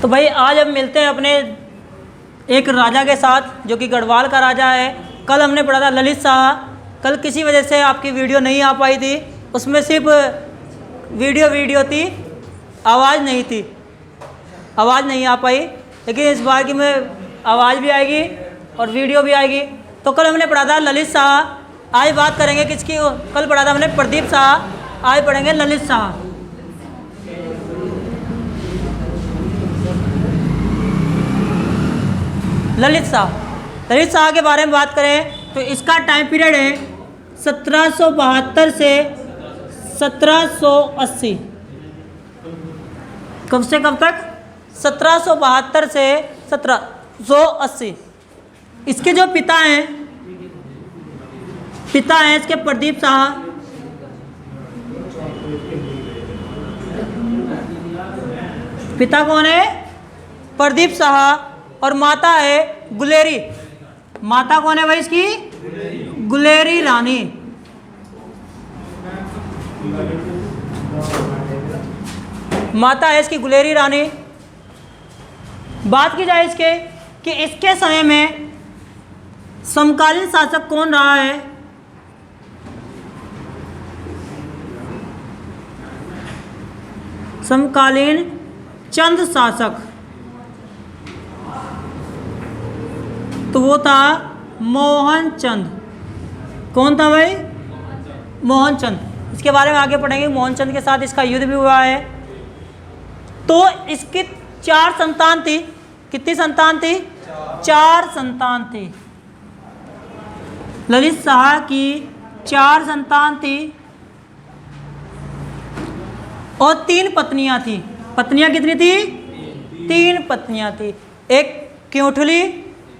तो भाई आज हम मिलते हैं अपने एक राजा के साथ जो कि गढ़वाल का राजा है। कल हमने पढ़ा था ललित शाह। कल किसी वजह से आपकी वीडियो नहीं आ पाई थी, उसमें सिर्फ वीडियो थी, आवाज़ नहीं थी, आवाज़ नहीं आ पाई। लेकिन इस बार की में आवाज़ भी आएगी और वीडियो भी आएगी। तो कल हमने पढ़ा था ललित शाह, आज बात करेंगे किसकी। कल पढ़ा था हमने प्रदीप शाह, आज पढ़ेंगे ललित शाह। ललित शाह के बारे में बात करें तो इसका टाइम पीरियड है 1772 से 1780। कब से कब तक? 1772 से 1780। इसके जो पिता हैं इसके प्रदीप शाह। पिता कौन है? प्रदीप शाह। और माता है गुलेरी। माता कौन है भाई इसकी? गुलेरी रानी। माता है इसकी गुलेरी रानी। बात की जाए इसके कि इसके समय में समकालीन शासक कौन रहा है? समकालीन चंद शासक तो वो था मोहन चंद। कौन था भाई? मोहन चंद। इसके बारे में आगे पढ़ेंगे। मोहन चंद के साथ इसका युद्ध भी हुआ है। तो इसकी 4 संतान थी। कितनी संतान थी? 4 संतान थी। ललित शाह की 4 संतान थी और 3 पत्नियां थी। पत्नियां कितनी थी? 3 पत्नियां थी। एक क्यूठली,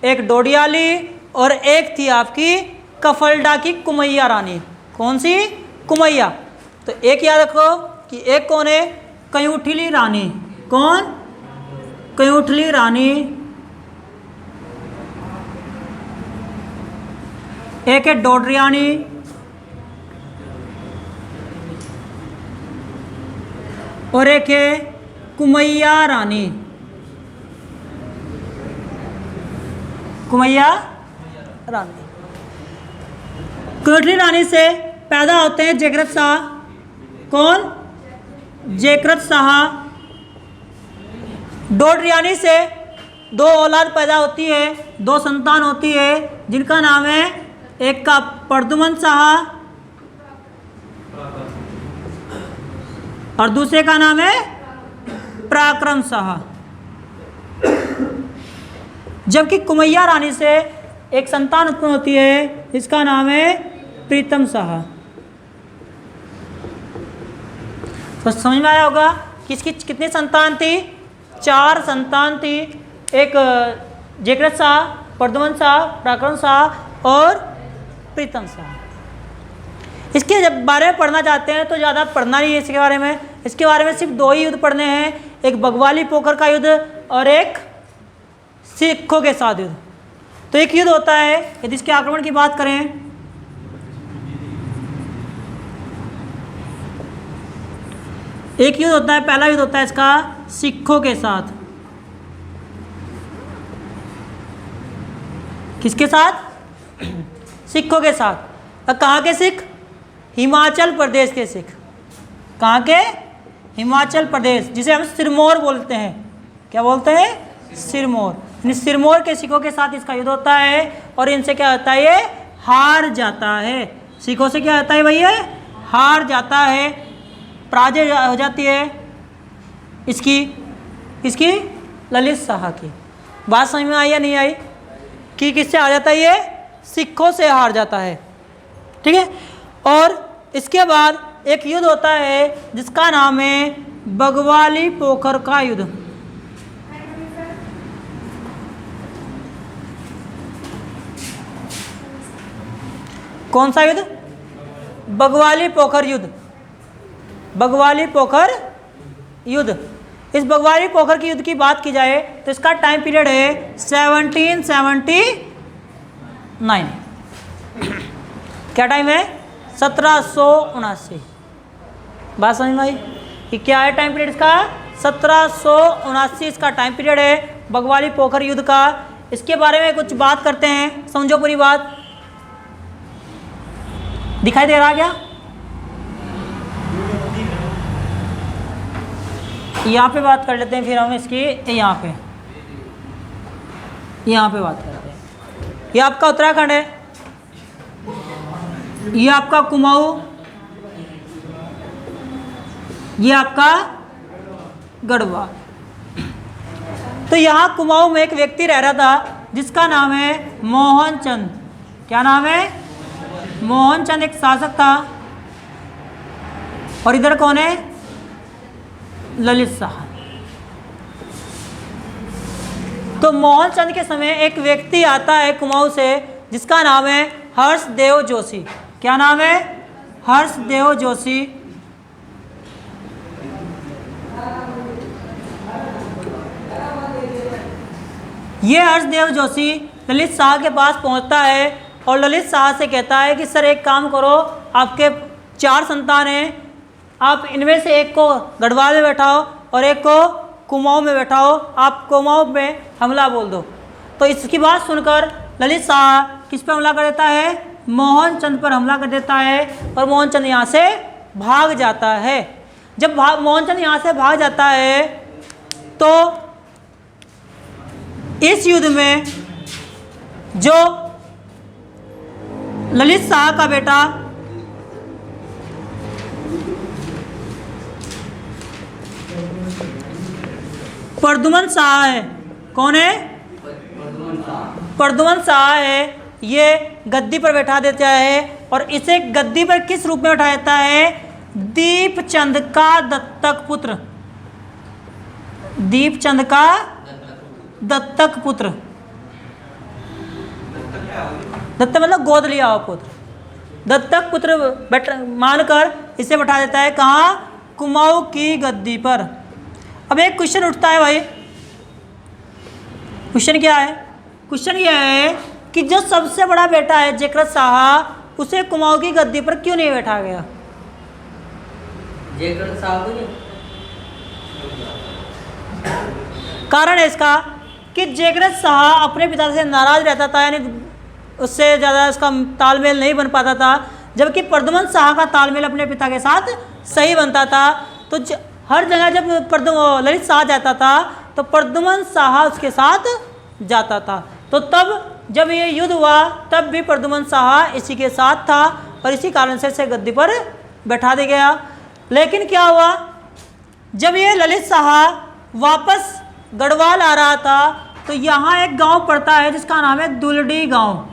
एक डोडियाली और एक थी आपकी कफलडा की कुमैया रानी। कौन सी? कुमैया। तो एक याद रखो कि एक कौन है? कयूठली रानी। कौन? कयूठली रानी। एक है डोडरियानी। और एक है कुमैया रानी। कुमैया रानी। कयूठली रानी से पैदा होते हैं जयकृत शाह। कौन? जयकृत शाह। डोडरियानी से 2 औलाद पैदा होती है, 2 संतान होती है, जिनका नाम है, एक का प्रद्युमन शाह और दूसरे का नाम है पराक्रम शाह। जबकि कुमैया रानी से एक संतान उत्पन्न होती है, इसका नाम है प्रीतम शाह। तो समझ में आया होगा कि इसकी कितनी संतान थी? 4 संतान थी। एक जयकृत शाह, प्रद्युमन शाह, पराक्रम शाह और प्रीतम शाह। इसके जब बारे में पढ़ना चाहते हैं तो ज़्यादा पढ़ना नहीं है इसके बारे में। इसके बारे में सिर्फ 2 ही युद्ध पढ़ने हैं, एक बगवाली पोखर का युद्ध और एक सिखों के साथ युद्ध। तो एक युद्ध होता है, यदि इसके आक्रमण की बात करें, एक युद्ध होता है, पहला युद्ध होता है इसका सिखों के साथ। किसके साथ? सिखों के साथ। और कहाँ के सिख? हिमाचल प्रदेश के सिख। कहाँ के? हिमाचल प्रदेश, जिसे हम सिरमौर बोलते हैं। क्या बोलते हैं? सिरमौर। सिरमौर के सिखों के साथ इसका युद्ध होता है और इनसे क्या होता है? ये हार जाता है। सिखों से क्या होता है भैया? हार जाता है, पराजय हो जाती है इसकी ललित शाह की। बात समझ में आई या नहीं आई कि किससे हार जाता है? ये सिखों से हार जाता है। ठीक है। और इसके बाद एक युद्ध होता है जिसका नाम है बगवाली पोखर का युद्ध। कौन सा युद्ध? बगवाली पोखर युद्ध। बगवाली पोखर युद्ध। इस बगवाली पोखर के युद्ध की बात की जाए तो इसका टाइम पीरियड है 1779। क्या टाइम है? 1779। बात समझ में आई कि क्या है टाइम पीरियड इसका? 1779 इसका टाइम पीरियड है बगवाली पोखर युद्ध का। इसके बारे में कुछ बात करते हैं, समझो पूरी बात। दिखाई दे रहा क्या? यहाँ पे बात कर लेते हैं, फिर हम इसकी यहाँ पे बात करते हैं। ये आपका उत्तराखंड है, ये आपका कुमाऊं, ये आपका गढ़वाल। तो यहाँ कुमाऊं में एक व्यक्ति रह रहा था जिसका नाम है मोहन चंद। क्या नाम है? मोहन चंद एक शासक था। और इधर कौन है? ललित शाह। तो मोहन चंद के समय एक व्यक्ति आता है कुमाऊं से जिसका नाम है हर्षदेव जोशी। क्या नाम है? हर्षदेव जोशी। ये हर्षदेव जोशी ललित शाह के पास पहुंचता है और ललित शाह से कहता है कि सर एक काम करो, आपके 4 संतान हैं, आप इनमें से एक को गढ़वाल में बैठाओ और एक को कुमाऊं में बैठाओ, आप कुमाऊं में हमला बोल दो। तो इसकी बात सुनकर ललित शाह किस पर हमला कर देता है? मोहन चंद पर हमला कर देता है और मोहन चंद यहाँ से भाग जाता है। जब मोहन चंद यहाँ से भाग जाता है तो इस युद्ध में जो ललित शाह का बेटा प्रद्युमन शाह है, कौन है? प्रद्युमन शाह है, ये गद्दी पर बैठा देता है और इसे गद्दी पर किस रूप में बैठा देता है? दीपचंद का दत्तक पुत्र। दीपचंद का दत्तक पुत्र, दत्तक मतलब गोद लिया हुआ पुत्र। दत्तक पुत्र मानकर इसे बैठा देता है कहाँ? कुमाऊं की गद्दी पर। अब एक क्वेश्चन उठता है भाई, क्वेश्चन क्या है? क्वेश्चन यह है कि जो सबसे बड़ा बेटा है जयकृत शाह, उसे कुमाऊं की गद्दी पर क्यों नहीं बैठा गया? जयकृत शाह को नहीं? कारण है इसका कि जयकृत शाह अपने पिता से नाराज रहता था, यानी उससे ज़्यादा उसका तालमेल नहीं बन पाता था, जबकि प्रद्युमन शाह का तालमेल अपने पिता के साथ सही बनता था। तो हर जगह जब ललित शाह जाता था तो प्रद्युमन शाह उसके साथ जाता था। तो तब जब ये युद्ध हुआ तब भी प्रद्युमन शाह इसी के साथ था और इसी कारण से इसे गद्दी पर बैठा दिया गया। लेकिन क्या हुआ, जब ये ललित शाह वापस गढ़वाल आ रहा था तो यहाँ एक गांव पड़ता है जिसका नाम है दुलडी गांव।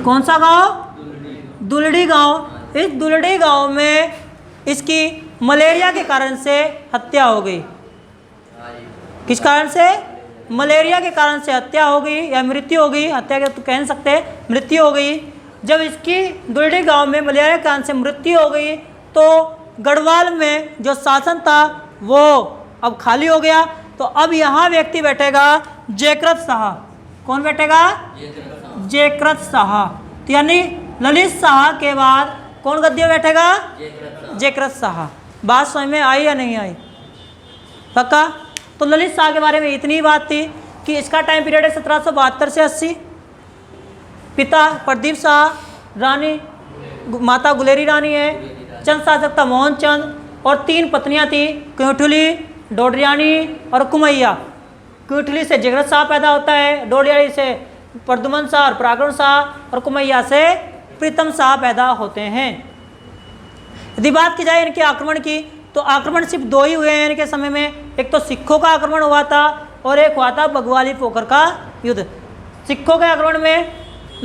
कौन सा गांव? दुलडी गांव। इस दुलडी गांव में इसकी मलेरिया के कारण से हत्या हो गई। किस कारण से? मलेरिया के कारण से हत्या हो गई या मृत्यु हो गई, हत्या के तो कह नहीं सकते, मृत्यु हो गई। जब इसकी दुलडी गांव में मलेरिया के कारण से मृत्यु हो गई तो गढ़वाल में जो शासन था वो अब खाली हो गया। तो अब यहाँ व्यक्ति बैठेगा जयकृत शाह। कौन बैठेगा? जयकृत शाह। तो यानी ललित शाह के बाद कौन गद्दी में बैठेगा? जयकृत शाह। बात समझ में आई या नहीं आई? पक्का? तो ललित शाह के बारे में इतनी बात थी कि इसका टाइम पीरियड है 1772 से 80। पिता प्रदीप शाह, रानी माता गुलेरी रानी है, चंद शासक था मोहन चंद और 3 पत्नियां थी, क्यूठुली, डोडरियानी और कुमैया। क्यूठुली से जयकृत शाह पैदा होता है, डोडरियानी से प्रद्युमन शाह और पराक्रम शाह और कुमैया से प्रीतम शाह पैदा होते हैं। यदि बात की जाए इनके आक्रमण की तो आक्रमण सिर्फ 2 ही हुए हैं इनके समय में। एक तो सिखों का आक्रमण हुआ था और एक हुआ था बगवाली पोखर का युद्ध। सिखों के आक्रमण में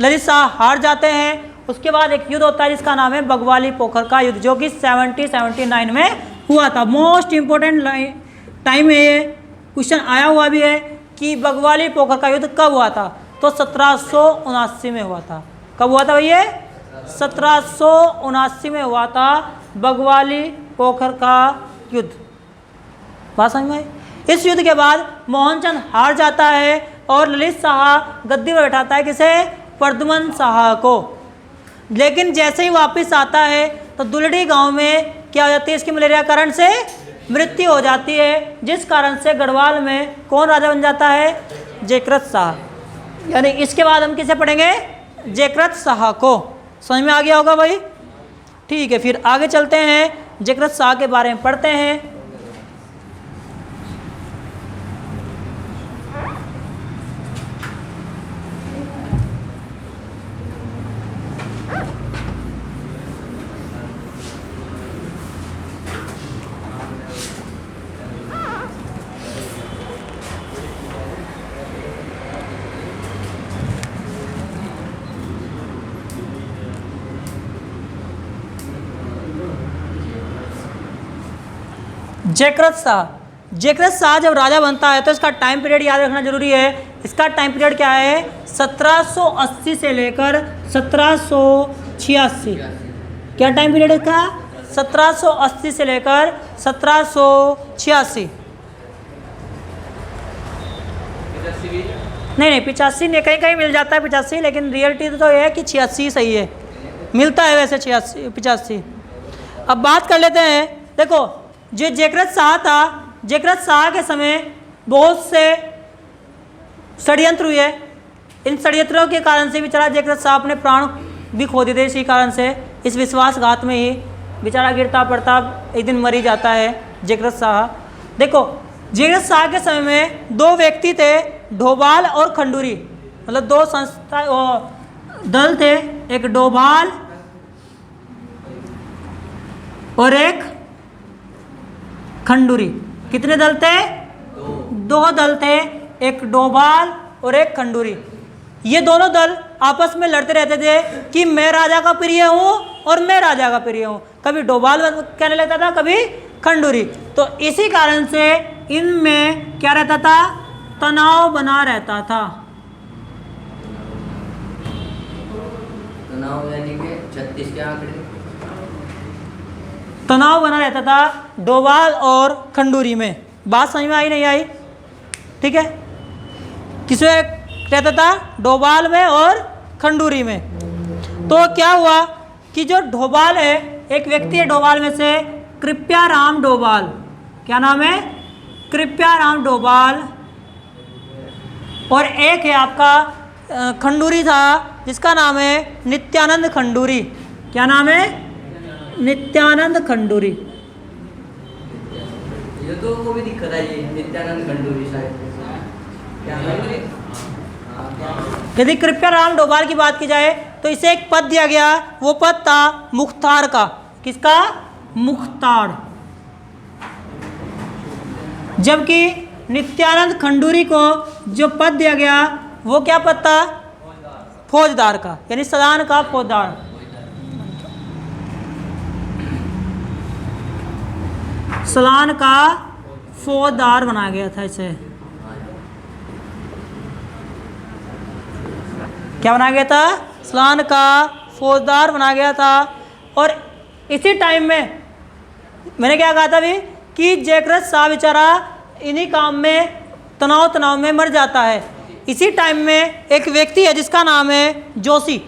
ललित शाह हार जाते हैं। उसके बाद एक युद्ध होता है जिसका नाम है बगवाली पोखर का युद्ध, जो कि 1779 में हुआ था। मोस्ट इम्पोर्टेंट टाइम है ये, क्वेश्चन आया हुआ भी है कि बगवाली पोखर का युद्ध कब हुआ था? तो 1779 में हुआ था। कब हुआ था भैया? 1779 में हुआ था बगवाली पोखर का युद्ध। बात समझ में आई? इस युद्ध के बाद मोहनचंद हार जाता है और ललित शाह गद्दी पर बैठाता है किसे? प्रद्युमन शाह को। लेकिन जैसे ही वापस आता है तो दुलडी गांव में क्या हो जाती है? इसकी मलेरिया कारण से मृत्यु हो जाती है, जिस कारण से गढ़वाल में कौन राजा बन जाता है? जयकृत शाह। यानी इसके बाद हम किसे पढ़ेंगे? जयकृत शाह को। समझ में आ गया होगा भाई? ठीक है, फिर आगे चलते हैं, जयकृत शाह के बारे में पढ़ते हैं। जयकृत शाह। जयकृत शाह जब राजा बनता है तो इसका टाइम पीरियड याद रखना जरूरी है। इसका टाइम पीरियड क्या है? 1780 से लेकर 1786। क्या टाइम पीरियड है इसका? 1780 से लेकर 1786। नहीं 85 नहीं, कहीं कहीं मिल जाता है 85, लेकिन रियलिटी तो यह है कि 86 सही है, मिलता है वैसे 86 85। अब बात कर लेते हैं। देखो जो जयकृत शाह था, जयकृत शाह के समय बहुत से षड्यंत्र हुए। इन षड्यंत्रों के कारण से बेचारा जयकृत शाह अपने प्राण भी खो देते। इसी कारण से इस विश्वासघात में ही बेचारा गिरता पड़ता एक दिन मर ही जाता है जयकृत शाह। देखो जयकृत शाह के समय में दो व्यक्ति थे, डोभाल और खंडूरी, मतलब दो संस्था दल थे, एक डोभाल और एक खंडूरी। कितने दल थे? दो दल थे, एक डोभाल और एक खंडूरी। ये दोनों दल आपस में लड़ते रहते थे कि मैं राजा का प्रिय हूँ और मैं राजा का प्रिय हूँ। कभी डोभाल कहने लगता था, कभी खंडूरी। तो इसी कारण से इनमें क्या रहता था? तनाव बना रहता था। तनाव यानी कि 36 के आंकड़े। तनाव बना रहता था डोभाल और खंडूरी में। बात समझ में आई नहीं आई? ठीक है, किसमें रहता था? डोभाल में और खंडूरी में। तो क्या हुआ कि जो डोभाल है, एक व्यक्ति है डोभाल में से, कृप्याराम डोभाल। क्या नाम है? कृप्याराम डोभाल। और एक है आपका खंडूरी था जिसका नाम है नित्यानंद खंडूरी। क्या नाम है? नित्यानंद खंडूरी। ये तो वो भी दिक्कत है, ये नित्यानंद खंडूरी शायद। क्या है? यदि कृप्याराम डोभाल की बात की जाए तो इसे एक पद दिया गया, वो पद था मुख्तार का। किसका? मुख्तार। जबकि नित्यानंद खंडूरी को जो पद दिया गया वो क्या पद था? फौजदार का, यानी सदान का फौजदार। सलान का फौजदार बनाया गया था इसे। क्या बनाया गया था? सलान का फौजदार बनाया गया था। और इसी टाइम में मैंने क्या कहा था अभी कि जयकृत शाह बेचारा इन्हीं काम में तनाव में मर जाता है। इसी टाइम में एक व्यक्ति है जिसका नाम है जोशी,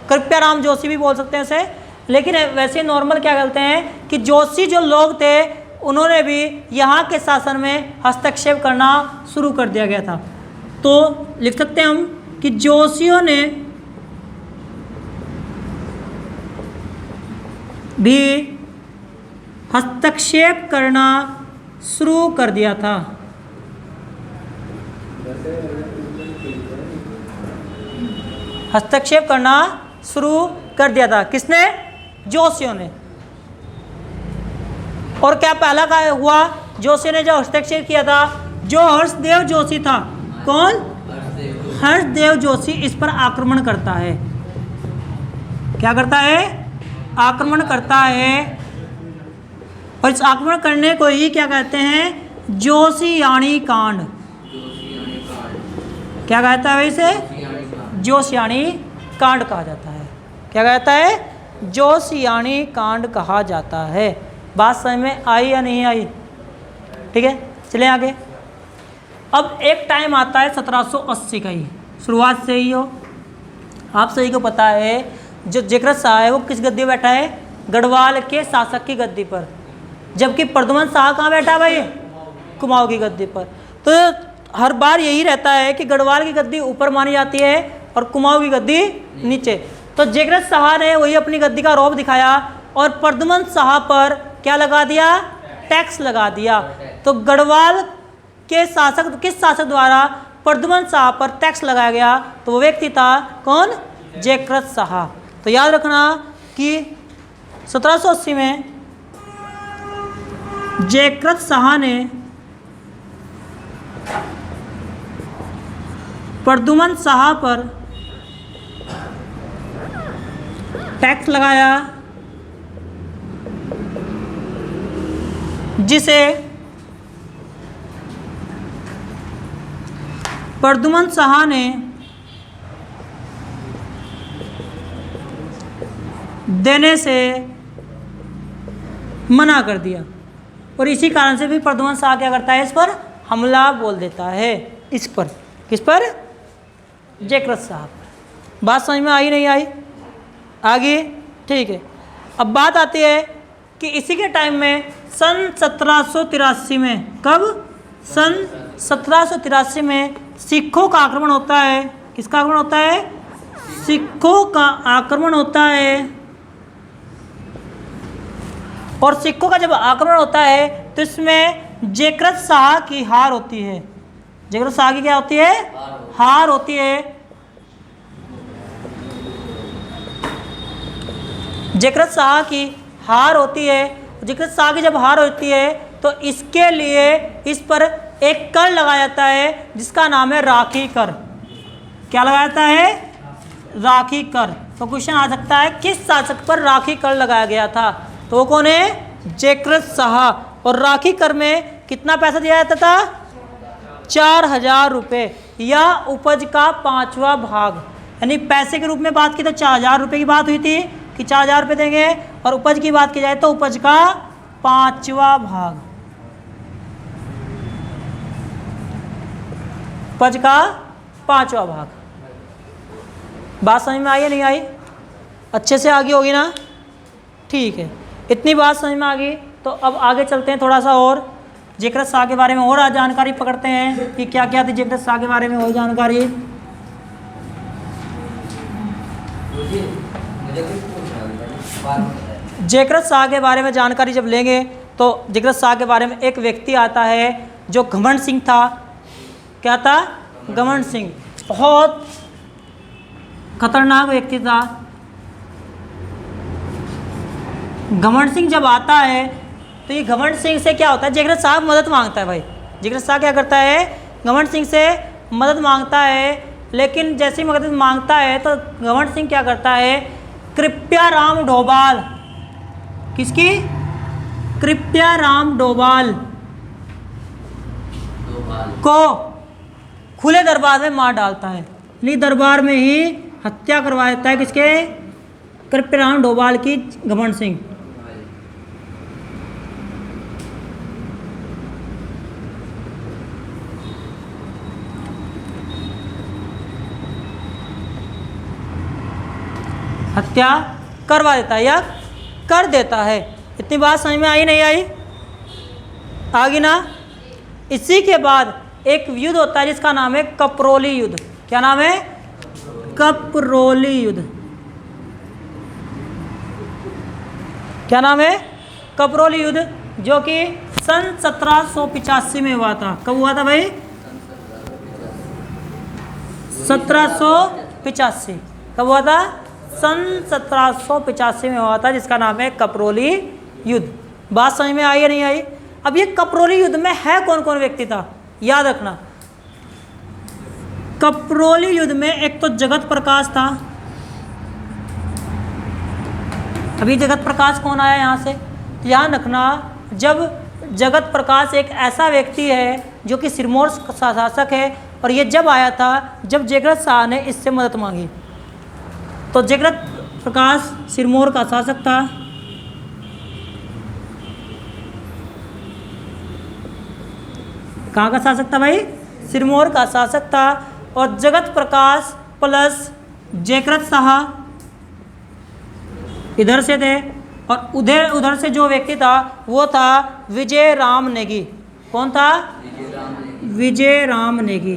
कृप्याराम जोशी भी बोल सकते हैं इसे, लेकिन वैसे नॉर्मल क्या कहते हैं कि जोशी जो लोग थे उन्होंने भी यहाँ के शासन में हस्तक्षेप करना शुरू कर दिया गया था। तो लिख सकते हैं हम कि जोशियों ने भी हस्तक्षेप करना शुरू कर दिया था। हस्तक्षेप करना शुरू कर दिया था। किसने? जोशियों ने। और क्या पहला का हुआ? जोशी ने जो हस्तक्षेप किया था, जो हर्षदेव जोशी था। कौन? हर्षदेव जोशी इस पर आक्रमण करता है। क्या करता है? आक्रमण करता है। और इस आक्रमण करने को ही क्या कहते हैं? जोशियाणी कांड। क्या कहता है वैसे? जोशियाणी कांड कहा जाता है। क्या कहता है? जोशियाणी कांड कहा जाता है। बात समझ में आई या नहीं आई? ठीक है, चलें आगे। अब एक टाइम आता है 1780 का ही, शुरुआत से ही हो। आप सभी को पता है जो जयकृत शाह है वो किस गद्दी पर बैठा है? गढ़वाल के शासक की गद्दी पर। जबकि प्रद्युमन शाह कहाँ बैठा भाई? कुमाऊं की गद्दी पर। तो हर बार यही रहता है कि गढ़वाल की गद्दी ऊपर मानी जाती है और कुमाऊं की गद्दी नीचे। तो जयकृत शाह ने वही अपनी गद्दी का रौब दिखाया और प्रद्युमन शाह पर क्या लगा दिया? टैक्स लगा दिया। तो गढ़वाल के शासक, किस शासक द्वारा प्रद्युमन शाह पर टैक्स लगाया गया? तो वो व्यक्ति था कौन? जयकृत शाह। तो याद रखना कि 1780 में जयकृत शाह ने प्रद्युमन शाह पर टैक्स लगाया, जिसे प्रद्युमन शाह ने देने से मना कर दिया और इसी कारण से भी प्रद्युमन शाह क्या करता है? इस पर हमला बोल देता है। इस पर, किस पर? जयकृत शाह पर। बात समझ में आई नहीं आई? आगे ठीक है। अब बात आती है कि इसी के टाइम में सन 1783 में, कब? सन 1783 में सिखों का आक्रमण होता है। किसका आक्रमण होता है? सिखों का आक्रमण होता है। और सिखों का जब आक्रमण होता है तो इसमें जयकृत शाह की हार होती है। जयकृत शाह की क्या होती है? हार होती है। जयकृत शाह की हार होती है। जयकृत शाह की जब हार होती है तो इसके लिए इस पर एक कर लगाया जाता है जिसका नाम है राखी कर। क्या लगाया जाता है? राखी कर। तो क्वेश्चन आ सकता है किस शासक पर राखी कर लगाया गया था? तो वो कौन है? जयकृत शाह। और राखी कर में कितना पैसा दिया जाता था? 4000 रुपये या उपज का 5वां भाग। यानी पैसे के रूप में बात की तो 4000 रुपये की बात हुई थी कि 4000 रुपये देंगे, और उपज की बात की जाए तो उपज का 5वां भाग। उपज का 5वां भाग। बात समझ में आई या नहीं आई? अच्छे से आगे होगी ना? ठीक है, इतनी बात समझ में आ गई। तो अब आगे चलते हैं थोड़ा सा और जयकृत शाह के बारे में और जानकारी पकड़ते हैं कि क्या क्या थी जयकृत शाह के बारे में और जानकारी। जयकृत शाह के बारे में जानकारी जब लेंगे तो जयकृत शाह के बारे में एक व्यक्ति आता है जो घमंड सिंह था। क्या था? घमंड सिंह। बहुत खतरनाक व्यक्ति था। घमंड सिंह जब आता है तो ये घमंड सिंह से क्या होता है? जयकृत शाह मदद मांगता है भाई। जयकृत शाह क्या करता है? घमंड सिंह से मदद मांगता है। लेकिन जैसे ही मदद मांगता है तो घमंड सिंह क्या करता है? कृपया राम डोभाल, किसकी? कृपया राम डोभाल को खुले दरबार में मार डालता है। यानी दरबार में ही हत्या करवा देता है। किसके? कृपया राम डोभाल की घमंड सिंह। हत्या करवा देता है या कर देता है। इतनी बात समझ में आई नहीं आई? आगे ना। इसी के बाद एक युद्ध होता है जिसका नाम है कपरोली युद्ध। क्या नाम है? कपरोली युद्ध। क्या नाम है? कपरोली युद्ध, जो कि सन 1785 में हुआ था। कब हुआ था भाई? 1785। कब हुआ था? सन 1785 में हुआ था, जिसका नाम है कपरोली युद्ध। बात समझ में आई या नहीं आई? अब ये कपरोली युद्ध में है कौन कौन व्यक्ति था, याद रखना। कपरोली युद्ध में एक तो जगत प्रकाश था। अभी जगत प्रकाश कौन आया यहाँ से? ध्यान रखना, जब जगत प्रकाश एक ऐसा व्यक्ति है जो कि सिरमौर शासक है, और ये जब आया था जब जयकृत शाह ने इससे मदद मांगी। तो जयकृत प्रकाश सिरमौर का शासक था। कहाँ का शासक था भाई? सिरमौर का शासक था। और जगत प्रकाश प्लस जयकृत शाह इधर से थे, और उधर उधर से जो व्यक्ति था वो था विजय राम नेगी। कौन था? विजय राम नेगी।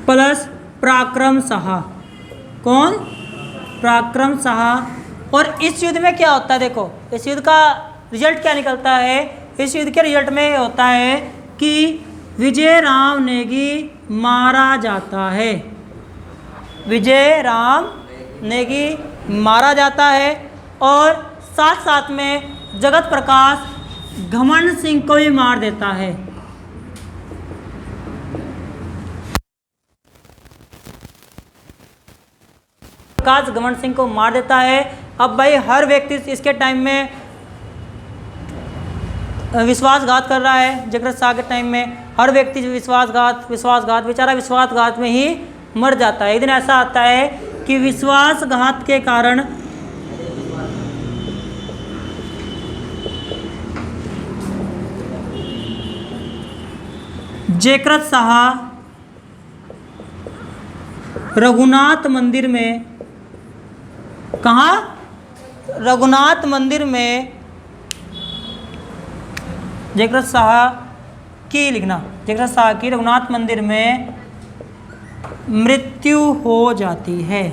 प्लस पराक्रम साहा। कौन? पराक्रम साहा। और इस युद्ध में क्या होता है, देखो इस युद्ध का रिजल्ट क्या निकलता है। इस युद्ध के रिजल्ट में होता है कि विजय राम नेगी मारा जाता है। विजय राम नेगी मारा जाता है और साथ साथ में जगत प्रकाश घमंड सिंह को भी मार देता है। प्रकाश घमंड सिंह को मार देता है। अब भाई हर व्यक्ति इसके टाइम में विश्वासघात कर रहा है। जगरत शाह के टाइम में हर व्यक्ति विश्वासघात बेचारा विश्वासघात में ही मर जाता है। एक दिन ऐसा आता है कि विश्वासघात के कारण जयकृत शाह रघुनाथ मंदिर में, कहाँ? रघुनाथ मंदिर में जयकृत शाह की, लिखना जयकृत शाह की रघुनाथ मंदिर में मृत्यु हो जाती है।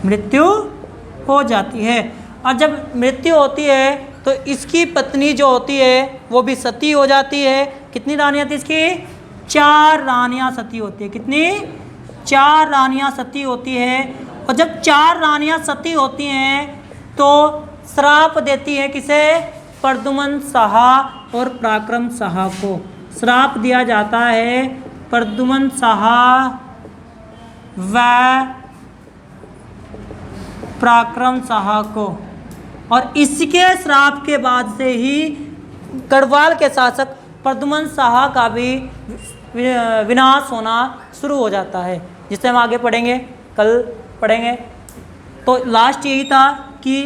मृत्यु हो जाती है। और जब मृत्यु होती है तो इसकी पत्नी जो होती है वो भी सती हो जाती है। कितनी रानियाँ थी इसकी? 4 रानियाँ सती होती है। कितनी? 4 रानियाँ सती होती है। और जब 4 रानियाँ सती होती हैं तो श्राप देती है किसे? प्रद्युमन शाह और पराक्रम शाह को श्राप दिया जाता है। प्रद्युमन शाह व पराक्रम शाह को। और इसके श्राप के बाद से ही गढ़वाल के शासक प्रद्युमन शाह का भी विनाश होना शुरू हो जाता है, जिसे हम आगे पढ़ेंगे, कल पढ़ेंगे। तो लास्ट यही था कि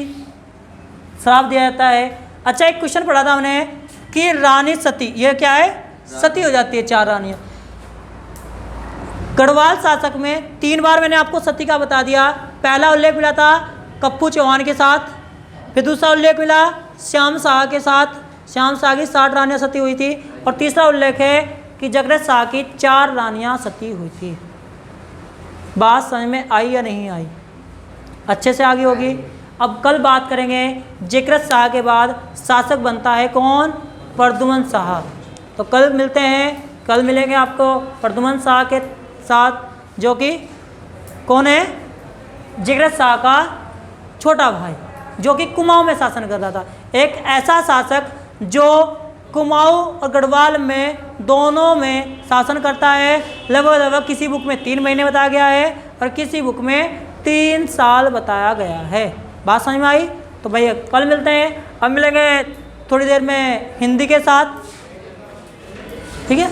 श्राप दिया जाता है। अच्छा, एक क्वेश्चन पढ़ा था हमने कि रानी सती, ये क्या है? सती हो जाती है 4 रानियाँ। गढ़वाल शासक में 3 बार मैंने आपको सती का बता दिया। पहला उल्लेख मिला था कप्पू चौहान के साथ, फिर दूसरा उल्लेख मिला श्याम शाह के साथ, श्याम शाह की 60 रानियाँ सती हुई थी। और तीसरा उल्लेख है कि जगरत शाह की 4 रानियाँ सती हुई थी। बात समझ में आई या नहीं आई? अच्छे से आगे होगी। अब कल बात करेंगे जगरत शाह के बाद शासक बनता है कौन? प्रद्युमन शाह। तो कल मिलते हैं, कल मिलेंगे आपको प्रद्युमन शाह के साथ, जो कि कौन है? जगरत शाह का छोटा भाई, जो कि कुमाऊं में शासन कर रहा था। एक ऐसा शासक जो कुमाऊं और गढ़वाल में दोनों में शासन करता है। लगभग किसी बुक में 3 महीने बताया गया है और किसी बुक में 3 साल बताया गया है। बात समझ में आई? तो भैया कल मिलते हैं। अब मिलेंगे थोड़ी देर में हिंदी के साथ, ठीक है?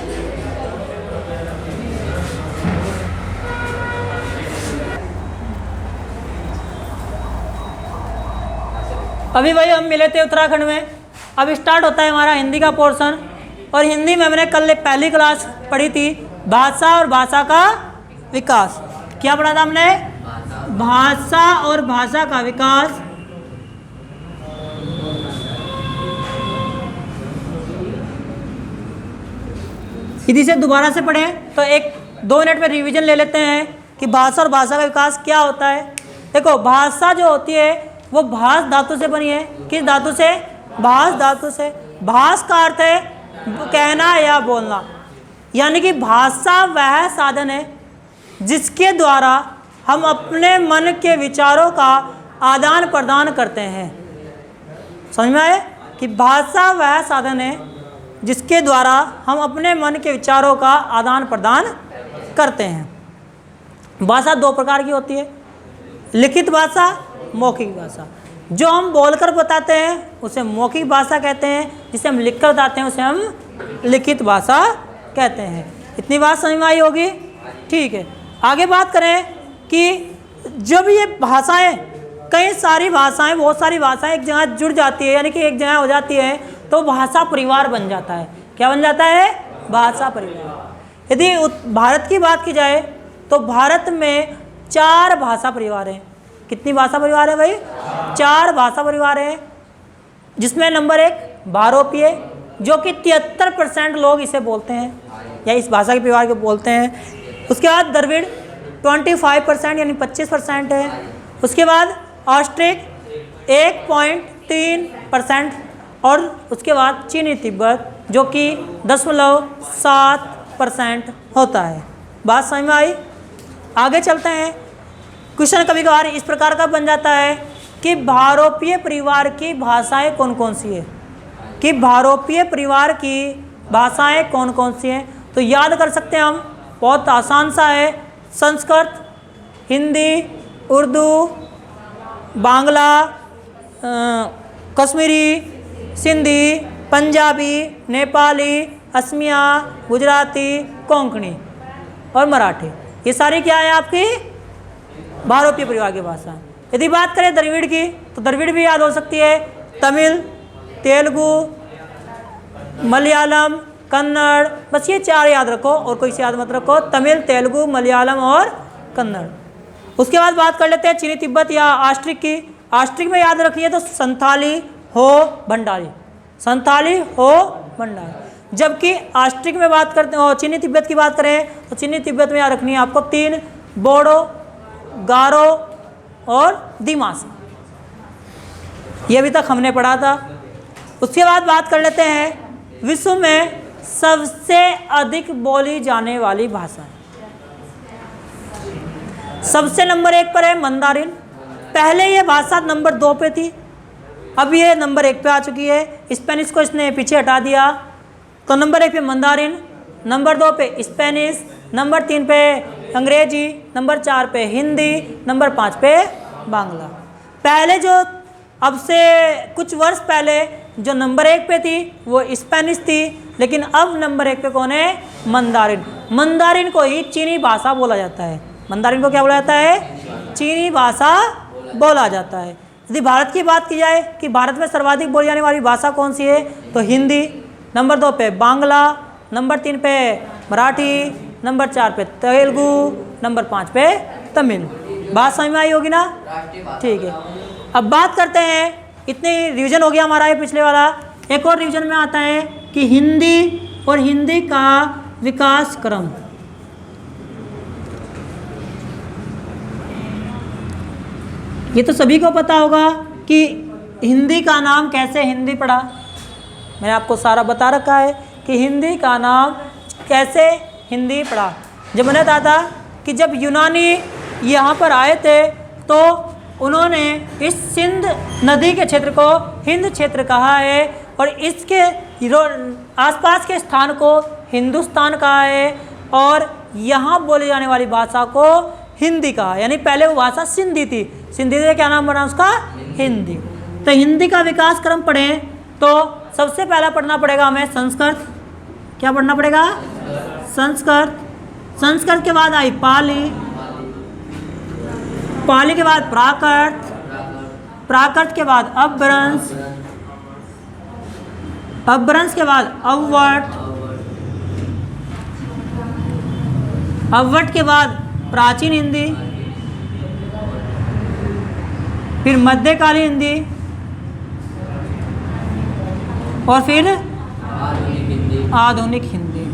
अभी भाई हम मिले थे उत्तराखंड में। अब स्टार्ट होता है हमारा हिंदी का पोर्शन। और हिंदी में हमने कल पहली क्लास पढ़ी थी भाषा और भाषा का विकास। क्या पढ़ा था हमने? भाषा और भाषा का विकास। इसी से दोबारा से पढ़ें तो 1-2 मिनट में रिवीजन ले लेते हैं कि भाषा और भाषा का विकास क्या होता है। देखो, भाषा जो होती है वो भास धातु से बनी है। किस धातु से? भास धातु से। भास का अर्थ है कहना या बोलना, यानी कि भाषा वह साधन है जिसके द्वारा हम अपने मन के विचारों का आदान प्रदान करते हैं। समझ में आए? कि भाषा वह साधन है जिसके द्वारा हम अपने मन के विचारों का आदान प्रदान करते हैं। भाषा 2 प्रकार की होती है, लिखित भाषा, मौखिक भाषा। जो हम बोलकर बताते हैं उसे मौखिक भाषा कहते हैं, जिसे हम लिखकर बताते हैं उसे हम लिखित भाषा कहते हैं। इतनी बात समझ में आई होगी? ठीक है, आगे बात करें कि जब ये भाषाएं, कई सारी भाषाएं, बहुत सारी भाषाएं एक जगह जुड़ जाती है, यानी कि एक जगह हो जाती है, तो भाषा परिवार बन जाता है। क्या बन जाता है? भाषा परिवार। यदि भारत की बात की जाए तो भारत में 4 भाषा परिवार हैं। कितनी भाषा परिवार है भाई? 4 भाषा परिवार हैं, जिसमें नंबर 1 भारोपीय, जो कि 73% लोग इसे बोलते हैं या इस भाषा के परिवार को बोलते हैं। उसके बाद द्रविड़ 25% यानी 25% है। उसके बाद ऑस्ट्रिक 1.3% और उसके बाद चीनी तिब्बत जो कि 0.7% होता है। बात समझ में आई? आगे चलते हैं। क्वेश्चन कभी कभार इस प्रकार का बन जाता है कि भारोपीय परिवार की भाषाएं कौन कौन सी है, कि भारोपीय परिवार की भाषाएं कौन कौन सी हैं। तो याद कर सकते हैं हम, बहुत आसान सा है। संस्कृत, हिंदी, उर्दू, बांग्ला, कश्मीरी, सिंधी, पंजाबी, नेपाली, असमिया, गुजराती, कोंकणी और मराठी। ये सारी क्या है आपकी भारोपीय परिवार की भाषा। यदि बात करें द्रविड़ की, तो द्रविड़ भी याद हो सकती है। तमिल, तेलुगु, मलयालम, कन्नड़, बस ये 4 याद रखो और कोई से याद मत रखो। तमिल, तेलुगु, मलयालम और कन्नड़। उसके बाद बात कर लेते हैं चीनी तिब्बत या ऑस्ट्रिक की। ऑस्ट्रिक में याद रखनी है तो संथाली, हो, भंडारी, संथाली, हो, भंडारी। जबकि ऑस्ट्रिक में बात करते हैं, चीनी तिब्बत की बात करें तो चीनी तिब्बत में याद रखनी है आपको 3 बोडो, गारो और दिमासा। ये अभी तक हमने पढ़ा था। उसके बाद बात कर लेते हैं विश्व में सबसे अधिक बोली जाने वाली भाषा। सबसे नंबर 1 पर है मंदारिन। पहले ये भाषा नंबर 2 पे थी, अब ये नंबर 1 पे आ चुकी है। स्पेनिश को इसने पीछे हटा दिया। तो नंबर 1 पे मंदारिन, नंबर 2 पे स्पेनिश, नंबर 3 पे अंग्रेजी, नंबर 4 पे हिंदी, नंबर 5 पे बांग्ला। पहले जो अब से कुछ वर्ष पहले जो नंबर 1 पे थी वो स्पेनिश थी, लेकिन अब नंबर 1 पे कौन है? मंदारिन। मंदारिन को ही चीनी भाषा बोला जाता है। मंदारिन को क्या बोला जाता है? चीनी भाषा बोला जाता है। यदि भारत की बात की जाए कि भारत में सर्वाधिक बोली जाने वाली भाषा कौन सी है, तो हिंदी, नंबर 2 पे बांग्ला, नंबर 3 पे मराठी, नंबर 4 पे तेलुगु, नंबर 5 पे तमिल। बात समझ में आई होगी ना? ठीक है। अब बात करते हैं, इतनी रिवीजन हो गया हमारा ये पिछले वाला। एक और रिवीजन में आता है कि हिंदी और हिंदी का विकास क्रम। ये तो सभी को पता होगा कि हिंदी का नाम कैसे हिंदी पड़ा। मैंने आपको सारा बता रखा है कि हिंदी का नाम कैसे हिंदी पड़ा। जब मैंने कहा था कि जब यूनानी यहाँ पर आए थे तो उन्होंने इस सिंध नदी के क्षेत्र को हिंद क्षेत्र कहा है और इसके आसपास के स्थान को हिंदुस्तान कहा है और यहाँ बोली जाने वाली भाषा को हिंदी कहा। यानी पहले वो भाषा सिंधी थी, सिंधी से क्या नाम बना उसका? हिंदी। तो हिंदी का विकास क्रम पढ़ें तो सबसे पहला पढ़ना पड़ेगा हमें संस्कृत। क्या पढ़ना पड़ेगा? संस्कृत। संस्कृत के बाद आई पाली, पाली के बाद प्राकृत, प्राकृत के बाद अपभ्रंश, अपभ्रंश के बाद अववट, अववट के बाद प्राचीन हिंदी, फिर मध्यकालीन हिंदी और फिर आधुनिक हिंदी।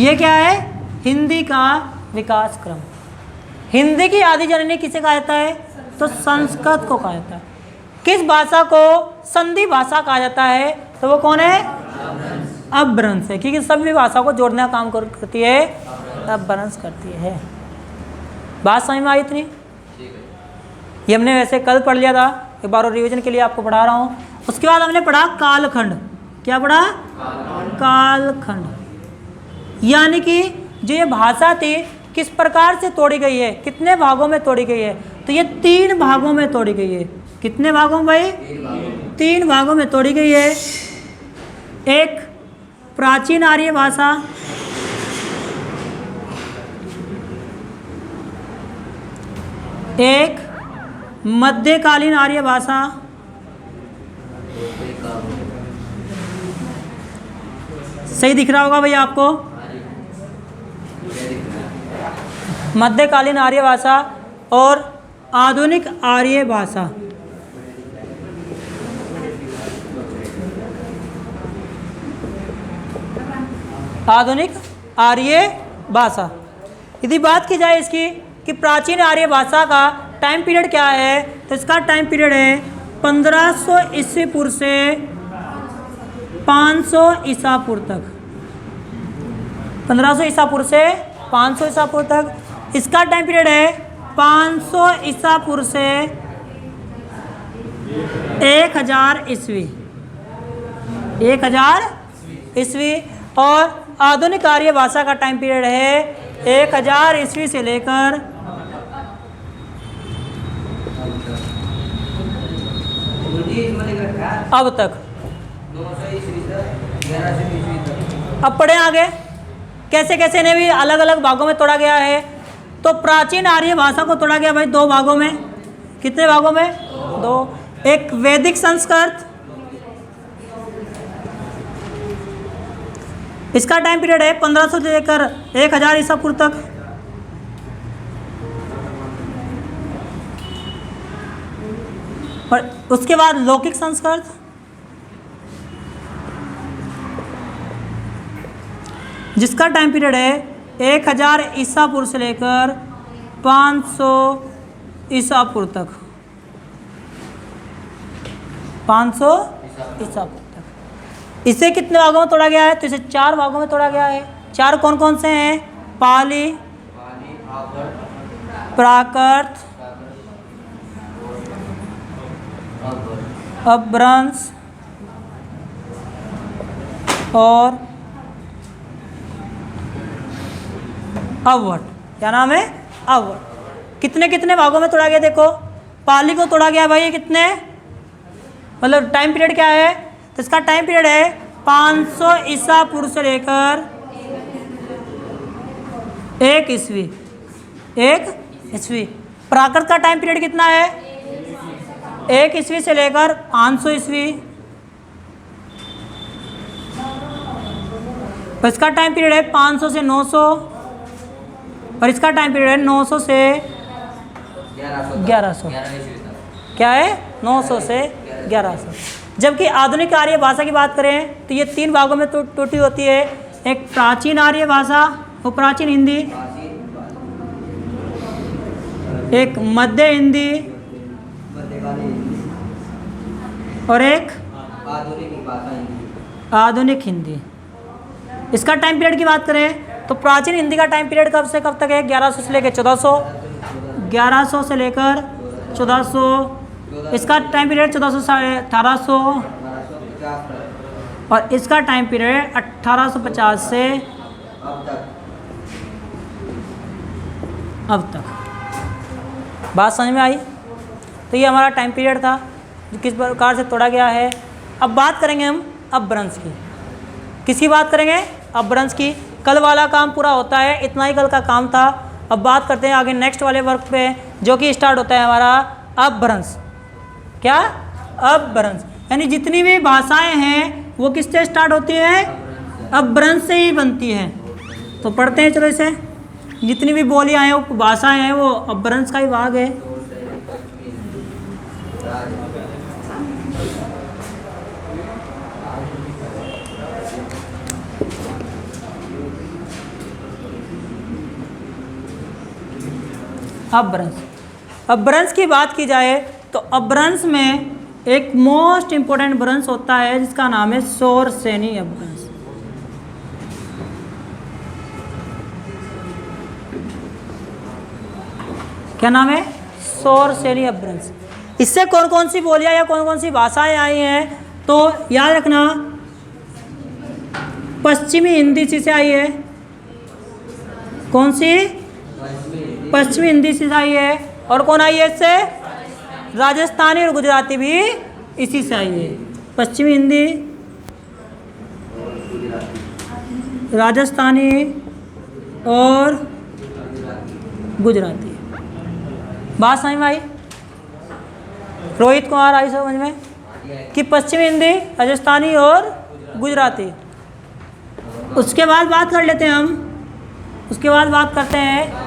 ये क्या है? हिंदी का विकास क्रम। हिंदी की आदि जननी किसे कहा जाता है? तो संस्कृत को कहा जाता है। किस भाषा को संधि भाषा कहा जाता है? तो वो कौन है? अपभ्रंश है, क्योंकि सभी भाषा को जोड़ने का काम करती है, अपभ्रंश करती है। बात समझ में आई इतनी? ये हमने वैसे कल पढ़ लिया था, एक बार और रिवीजन के लिए आपको पढ़ा रहा हूँ। उसके बाद हमने पढ़ा कालखंड। क्या पढ़ा? कालखंड। यानी कि जो ये भाषा थी किस प्रकार से तोड़ी गई है, कितने भागों में तोड़ी गई है? तो ये 3 भागों में तोड़ी गई है। कितने भागों में भाई? 3 भागों में तोड़ी गई है। एक प्राचीन आर्य भाषा, एक मध्यकालीन आर्य भाषा, सही दिख रहा होगा भैया आपको? मध्यकालीन आर्य भाषा और आधुनिक आर्य भाषा। आधुनिक आर्य भाषा। यदि बात की जाए इसकी कि प्राचीन आर्य भाषा का टाइम पीरियड क्या है, तो इसका टाइम पीरियड है 1500 ईस्वी पूर्व से 500 ईसा पूर्व तक। 1500 ईसा पूर्व से 500 ईसा पूर्व तक। इसका टाइम पीरियड है 500 ईसा पूर्व से 1000 ईस्वी। 1000 ईस्वी। और आधुनिक आर्य भाषा का टाइम पीरियड है 1000 ईस्वी से लेकर अब तक। अब पढ़े आगे कैसे कैसे इन्हें भी अलग अलग भागों में तोड़ा गया है। तो प्राचीन आर्य भाषा को तोड़ा गया भाई 2 भागों में। कितने भागों में? 2। एक वैदिक संस्कृत, इसका टाइम पीरियड है 1500 से लेकर 1000 ईसा पूर्व तक। और उसके बाद लौकिक संस्कृत, जिसका टाइम पीरियड है 1000 ईसा पूर्व से लेकर 500 ईसा पूर्व तक। 500 ईसा पूर्व। इसे कितने भागों में तोड़ा गया है? तो इसे 4 भागों में तोड़ा गया है। 4 कौन कौन से हैं? पाली, प्राकृत, अपभ्रंश और अवट। क्या नाम है? अवट। कितने कितने भागों में तोड़ा गया? देखो, पाली को तोड़ा गया भाई कितने, मतलब टाइम पीरियड क्या है? तो इसका टाइम पीरियड है 500 ईसा पूर्व से लेकर 1 ईस्वी। 1 ईस्वी। प्राकृत का टाइम पीरियड कितना है? 1 ईस्वी से लेकर 500 ईस्वी। तो इसका टाइम पीरियड है 500 से 900 और इसका टाइम पीरियड है 900 से 1100। क्या है? 900 से 1100। जबकि आधुनिक आर्य भाषा की बात करें तो ये 3 भागों में टूटी होती है। एक प्राचीन आर्य भाषा, वो प्राचीन हिंदी, एक मध्य हिंदी और एक आधुनिक हिंदी। इसका टाइम पीरियड की बात करें तो प्राचीन हिंदी का टाइम पीरियड कब से कब तक है? 1100 से लेकर 1400। 1100 से लेकर 1400। इसका टाइम पीरियड 1400 से 1800 और इसका टाइम पीरियड 1850 से अब तक। बात समझ में आई? तो ये हमारा टाइम पीरियड था जो किस प्रकार से तोड़ा गया है। अब बात करेंगे हम अपभ्रंश की। किसकी बात करेंगे? अपभ्रंश की। कल वाला काम पूरा होता है, इतना ही कल का काम था। अब बात करते हैं आगे नेक्स्ट वाले वर्क पे, जो कि स्टार्ट होता है हमारा अपभ्रंश। क्या? अपभ्रंश। यानी जितनी भी भाषाएं हैं वो किससे स्टार्ट होती हैं? अपभ्रंश से ही बनती हैं। तो पढ़ते हैं चलो इसे। जितनी भी बोलियां हैं, वो भाषाएं हैं, वो अपभ्रंश का ही भाग है। अपभ्रंश। अपभ्रंश की बात की जाए तो अपभ्रंश में एक मोस्ट इंपोर्टेंट भ्रंश होता है जिसका नाम है सौर श्रेणी अपभ्रंश। क्या नाम है? सौर श्रेणी अपभ्रंश। इससे कौन कौन सी बोलियां या कौन कौन सी भाषाएं आई हैं तो याद रखना, पश्चिमी हिंदी से आई है। कौन सी? पश्चिमी हिंदी से आई है। और कौन आई है इससे? राजस्थानी और गुजराती भी इसी से आई है। पश्चिमी हिंदी, राजस्थानी और गुजराती। बात समझ में आई? रोहित कुमार आई समझ में कि पश्चिमी हिंदी, राजस्थानी और गुजराती। उसके बाद बात कर लेते हैं हम, उसके बाद बात करते हैं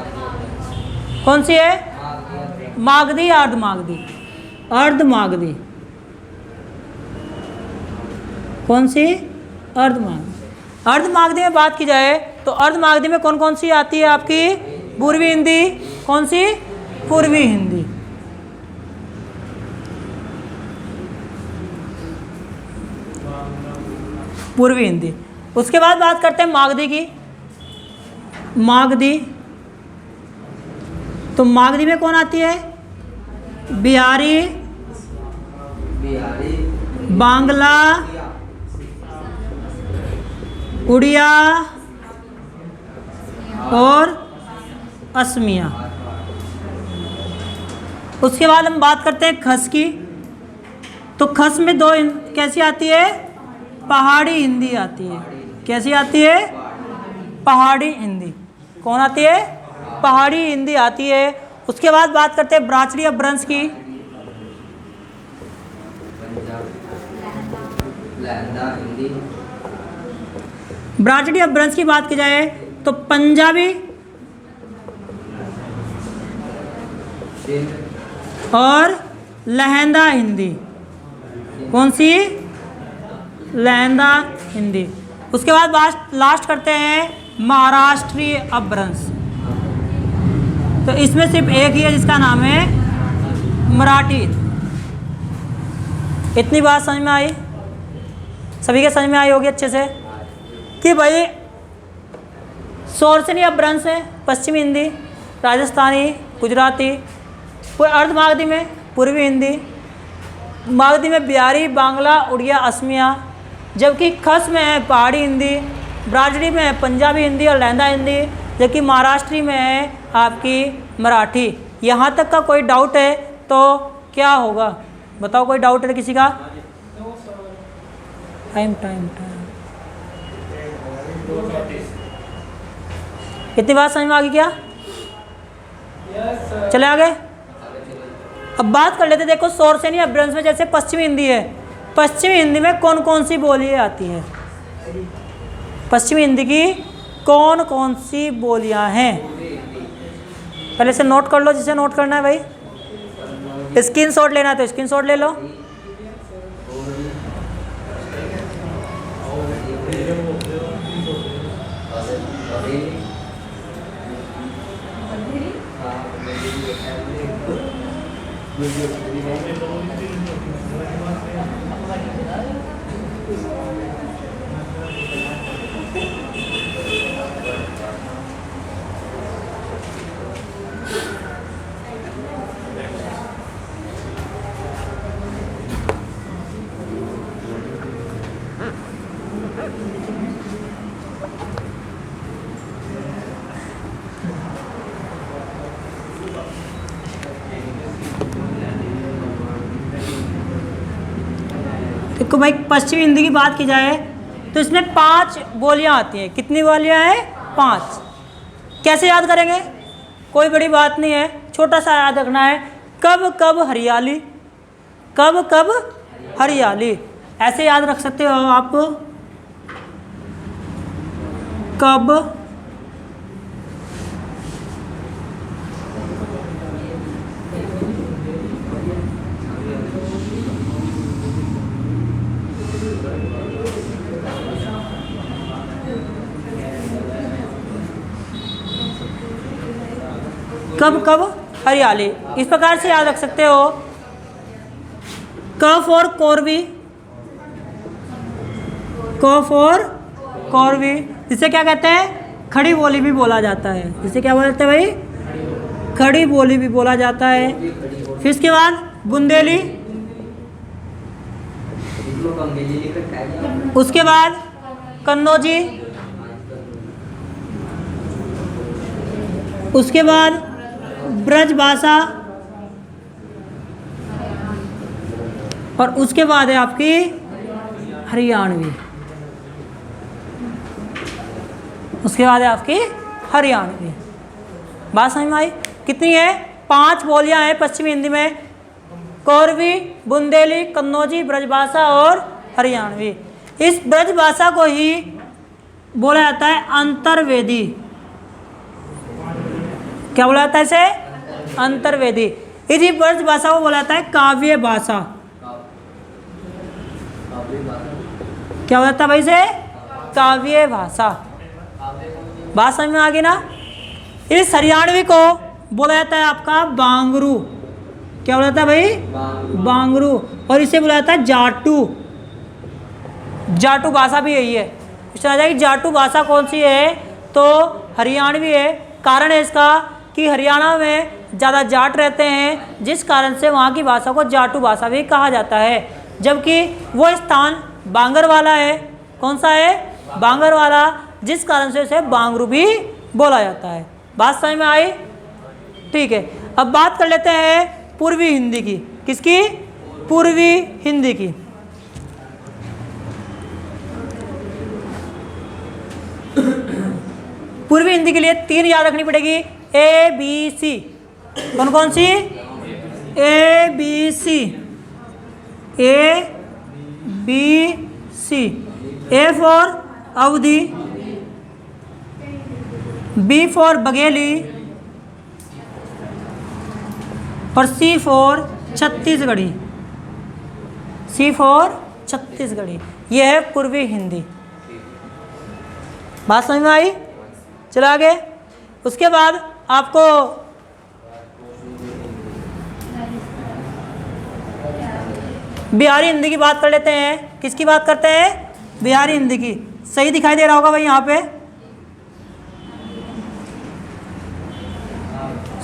कौन सी है? मागधी, अर्धमागधी। अर्धमागधी, कौन सी? अर्धमागधी। अर्धमागधी में बात की जाए तो अर्धमागधी में कौन कौन सी आती है आपकी? पूर्वी हिंदी। कौन सी? पूर्वी हिंदी। पूर्वी हिंदी। उसके बाद बात करते हैं मागधी की। मागधी, तो मागधी में कौन आती है? बिहारी, बांग्ला, उड़िया और असमिया। उसके बाद हम बात करते हैं खस की। तो खस में दो कैसी आती है? पहाड़ी हिंदी आती है। कैसी आती है? पहाड़ी हिंदी। कौन आती है? पहाड़ी हिंदी आती है। उसके बाद बात करते हैं ब्राह्मणी अपभ्रंश की। ब्राह्मणी अपभ्रंश की बात की जाए तो पंजाबी और लहंदा हिंदी। कौन सी? लहंदा हिंदी। उसके बाद लास्ट करते हैं महाराष्ट्रीय अपभ्रंश। तो इसमें सिर्फ एक ही है जिसका नाम है मराठी। इतनी बात समझ में आई? सभी के समझ में आई होगी अच्छे से कि भाई शौरसेनी अपभ्रंश है पश्चिमी हिंदी, राजस्थानी, गुजराती। कोई अर्धमागधी में पूर्वी हिंदी, मागधी में बिहारी, बांग्ला, उड़िया, असमिया। जबकि खस में है पहाड़ी हिंदी, ब्राह्मणी में है पंजाबी हिंदी और लहंदा हिंदी, जबकि महाराष्ट्री में है आपकी मराठी। यहाँ तक का कोई डाउट है तो क्या होगा बताओ? कोई डाउट है किसी का? Time time time. इतनी बात समझ में आ गई क्या? चले आगे। अब बात कर लेते। देखो शौरसेनी अपभ्रंश में जैसे पश्चिमी हिंदी है, पश्चिमी हिंदी में कौन कौन सी बोलियां आती हैं? पश्चिमी हिंदी की कौन कौन सी बोलियां हैं? पहले से नोट कर लो, जिसे नोट करना है भाई। स्क्रीनशॉट लेना है तो स्क्रीनशॉट ले लो। देखो भाई पश्चिमी हिंदी की बात की जाए तो इसमें 5 बोलियां आती हैं। कितनी बोलियां हैं? 5। कैसे याद करेंगे? कोई बड़ी बात नहीं है, छोटा सा याद रखना है। कब कब हरियाली, कब कब हरियाली, ऐसे याद रख सकते हो आप। कब कब कब हरियाली, इस प्रकार से याद रख सकते हो। क फॉर कौरवी, क फॉर कौरवी, जिसे क्या कहते हैं? खड़ी बोली भी बोला जाता है। जिसे क्या बोलते हैं भाई? खड़ी बोली भी बोला जाता है। फिर इसके बाद बुंदेली, उसके बाद कन्नौजी, उसके बाद ब्रजभाषा और उसके बाद है आपकी हरियाणवी। उसके बाद है आपकी हरियाणवी। बात समझ में आई? कितनी है? 5 बोलियां हैं पश्चिमी हिंदी में। कौरवी, बुंदेली, कन्नौजी, ब्रजभाषा और हरियाणवी। इस ब्रजभाषा को ही बोला जाता है अंतर्वेदी। क्या बोला जाता है इसे? अंतर्वेदी। इसी ब्रज भाषा को बोला जाता है काव्य भाषा। क्या बोला जाता है भाई से? काव्य भाषा। बात समझ में आ गई ना? इस हरियाणवी को बोला जाता है आपका बांगरू। क्या बोला जाता है भाई? बांगरू। और इसे बोला जाता है जाटू। जाटू भाषा भी यही है। इसमें आ जाएगी जाटू भाषा कौन सी है? तो हरियाणवी है। कारण है इसका कि हरियाणा में ज़्यादा जाट रहते हैं, जिस कारण से वहाँ की भाषा को जाटू भाषा भी कहा जाता है। जबकि वो स्थान बांगर वाला है। कौन सा है? बांगर वाला, जिस कारण से इसे बांगरू भी बोला जाता है। बात समझ में आई? ठीक है, अब बात कर लेते हैं पूर्वी हिंदी की। किसकी? पूर्वी हिंदी की। पूर्वी हिंदी के लिए 3 याद रखनी पड़ेगी, ए बी सी। कौन कौन सी? A B C. A B C. A for Awadhi, B for Bagheli, और C for Chhattisgarhi. C for Chhattisgarhi. यह है पूर्वी हिंदी। बात समझ में आई? चलो आगे। उसके बाद आपको बिहारी हिंदी की बात कर लेते हैं। किसकी बात करते हैं? बिहारी हिंदी की। सही दिखाई दे रहा होगा भाई यहाँ पे?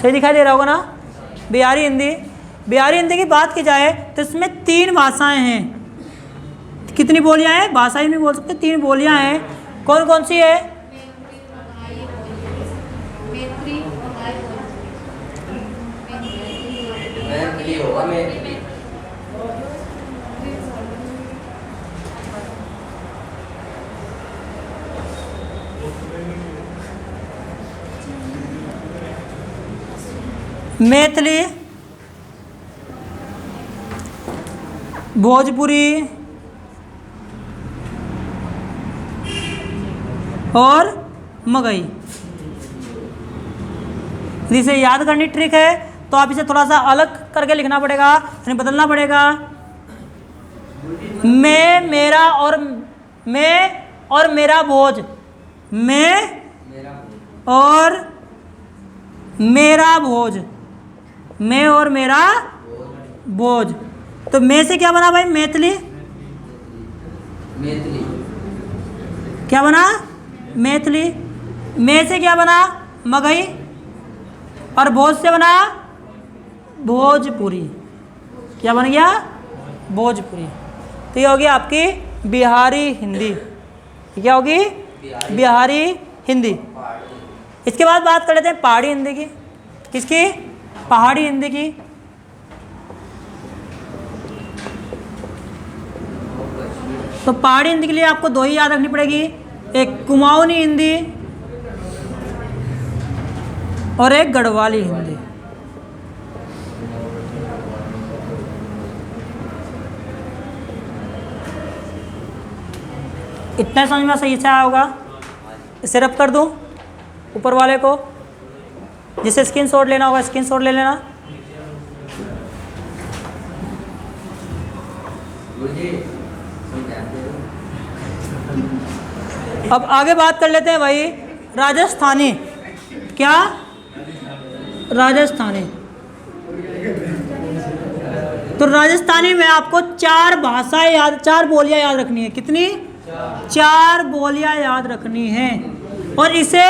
सही दिखाई दे रहा होगा ना? बिहारी हिंदी। बिहारी हिंदी की बात की जाए तो इसमें 3 भाषाएं हैं। कितनी बोलियां हैं? भाषा ही नहीं बोल सकते, 3 बोलियां हैं। कौन कौन सी है? मैथिली, भोजपुरी और मगही। इसे याद करनी ट्रिक है, तो आप इसे थोड़ा सा अलग करके लिखना पड़ेगा, यानी बदलना पड़ेगा। मैं, मेरा और मेरा भोज। मैं और मेरा भोज। मैं और मेरा भोज। तो मैं से क्या बना भाई? मैथिली। मैथिली क्या बना? मैथिली। मैं से क्या बना? मगही। और भोज से बना भोजपुरी। क्या बन गया? भोजपुरी। तो ये होगी आपकी बिहारी हिंदी। क्या होगी? बिहारी हिंदी। इसके बाद बात कर लेते हैं पहाड़ी हिंदी की। किसकी? पहाड़ी हिंदी की। तो पहाड़ी हिंदी के लिए आपको 2 ही याद रखनी पड़ेगी, एक कुमाऊनी हिंदी और एक गढ़वाली हिंदी। इतना समझ में सही से आया होगा? इसे रब कर दूं ऊपर वाले को। जिसे स्क्रीनशॉट लेना होगा स्क्रीनशॉट ले लेना। अब आगे बात कर लेते हैं भाई राजस्थानी। क्या? राजस्थानी। तो राजस्थानी में आपको 4 भाषाएं याद, 4 बोलियां याद रखनी है। कितनी? 4 बोलियां याद रखनी है। और इसे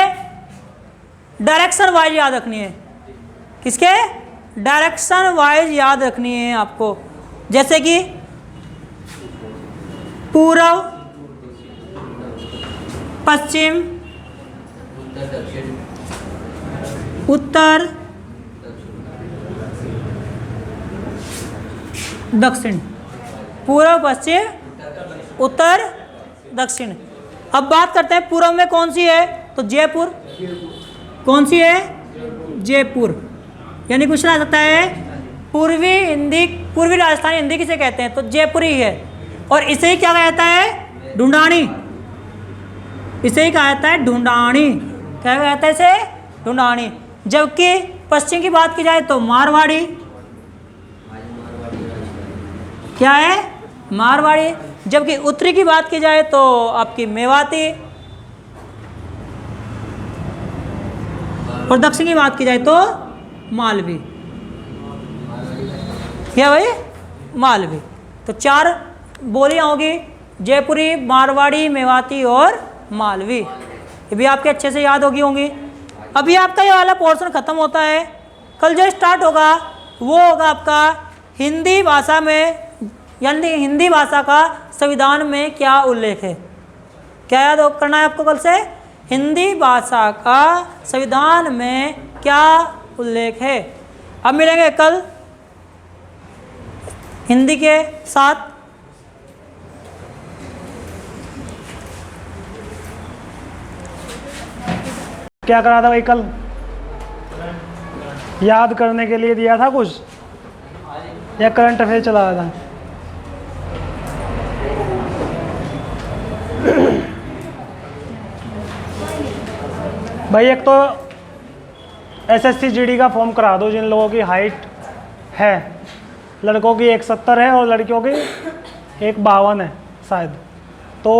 डायरेक्शन वाइज याद रखनी है। किसके? डायरेक्शन वाइज याद रखनी है आपको। जैसे कि पूर्व, पश्चिम, उत्तर, दक्षिण। पूर्व, पश्चिम, उत्तर, दक्षिण। अब बात करते हैं पूर्व में कौन सी है? तो जयपुर। कौन सी है? जयपुर। यानी कुछ ना सकता है पूर्वी हिंदी, पूर्वी राजस्थानी हिंदी किसे कहते हैं? तो जयपुरी है। और इसे ही क्या कहता है? ढूंढानी। इसे ही कहा जाता है ढूंढानी। क्या कहता है इसे? ढूंढानी। जबकि पश्चिम की बात की जाए तो मारवाड़ी। आज मारवाड़ी राजस्थान। क्या है? मारवाड़ी। जबकि उत्तरी की बात की जाए तो आपकी मेवाती, और दक्षिण की बात की जाए तो मालवी। क्या भाई? मालवी। तो 4 बोलियां होगी, जयपुरी, मारवाड़ी, मेवाती और मालवी। ये भी आपके अच्छे से याद होंगी। अभी आपका ये वाला पोर्शन खत्म होता है, कल जो स्टार्ट होगा वो होगा आपका हिंदी भाषा में, यानी हिंदी भाषा का संविधान में क्या उल्लेख है। क्या याद करना है आपको कल से? हिंदी भाषा का संविधान में क्या उल्लेख है। अब मिलेंगे कल हिंदी के साथ। क्या करा था भाई कल? याद करने के लिए दिया था कुछ, या करंट अफेयर चला रहा था? भाई एक तो एसएससी जीडी का फॉर्म करा दो जिन लोगों की हाइट है, लड़कों की 170 है और लड़कियों की 152 है शायद, तो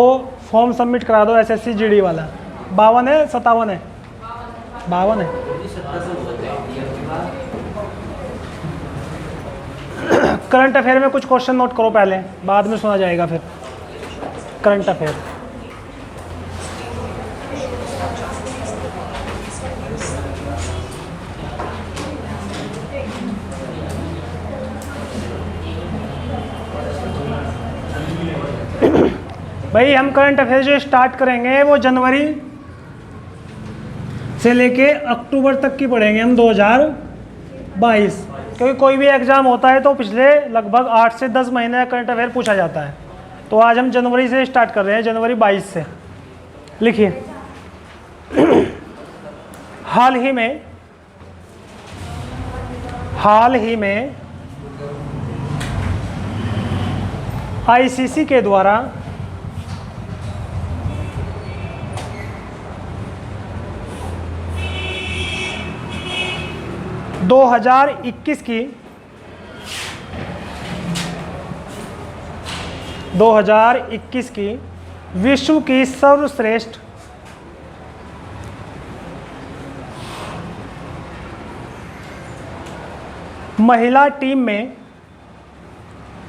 फॉर्म सबमिट करा दो एसएससी जीडी वाला। 52 है 57 है? 52 है। करंट अफेयर में कुछ क्वेश्चन नोट करो पहले, बाद में सुना जाएगा फिर करंट अफेयर। भाई हम करंट अफेयर जो स्टार्ट करेंगे वो जनवरी से लेके अक्टूबर तक की पढ़ेंगे हम 2022, क्योंकि कोई भी एग्ज़ाम होता है तो पिछले लगभग 8 से 10 महीने का करंट अफेयर पूछा जाता है। तो आज हम जनवरी से स्टार्ट कर रहे हैं, जनवरी 22 से। लिखिए, हाल ही में आईसीसी के द्वारा दो 2021 की विश्व की सर्वश्रेष्ठ महिला टीम में,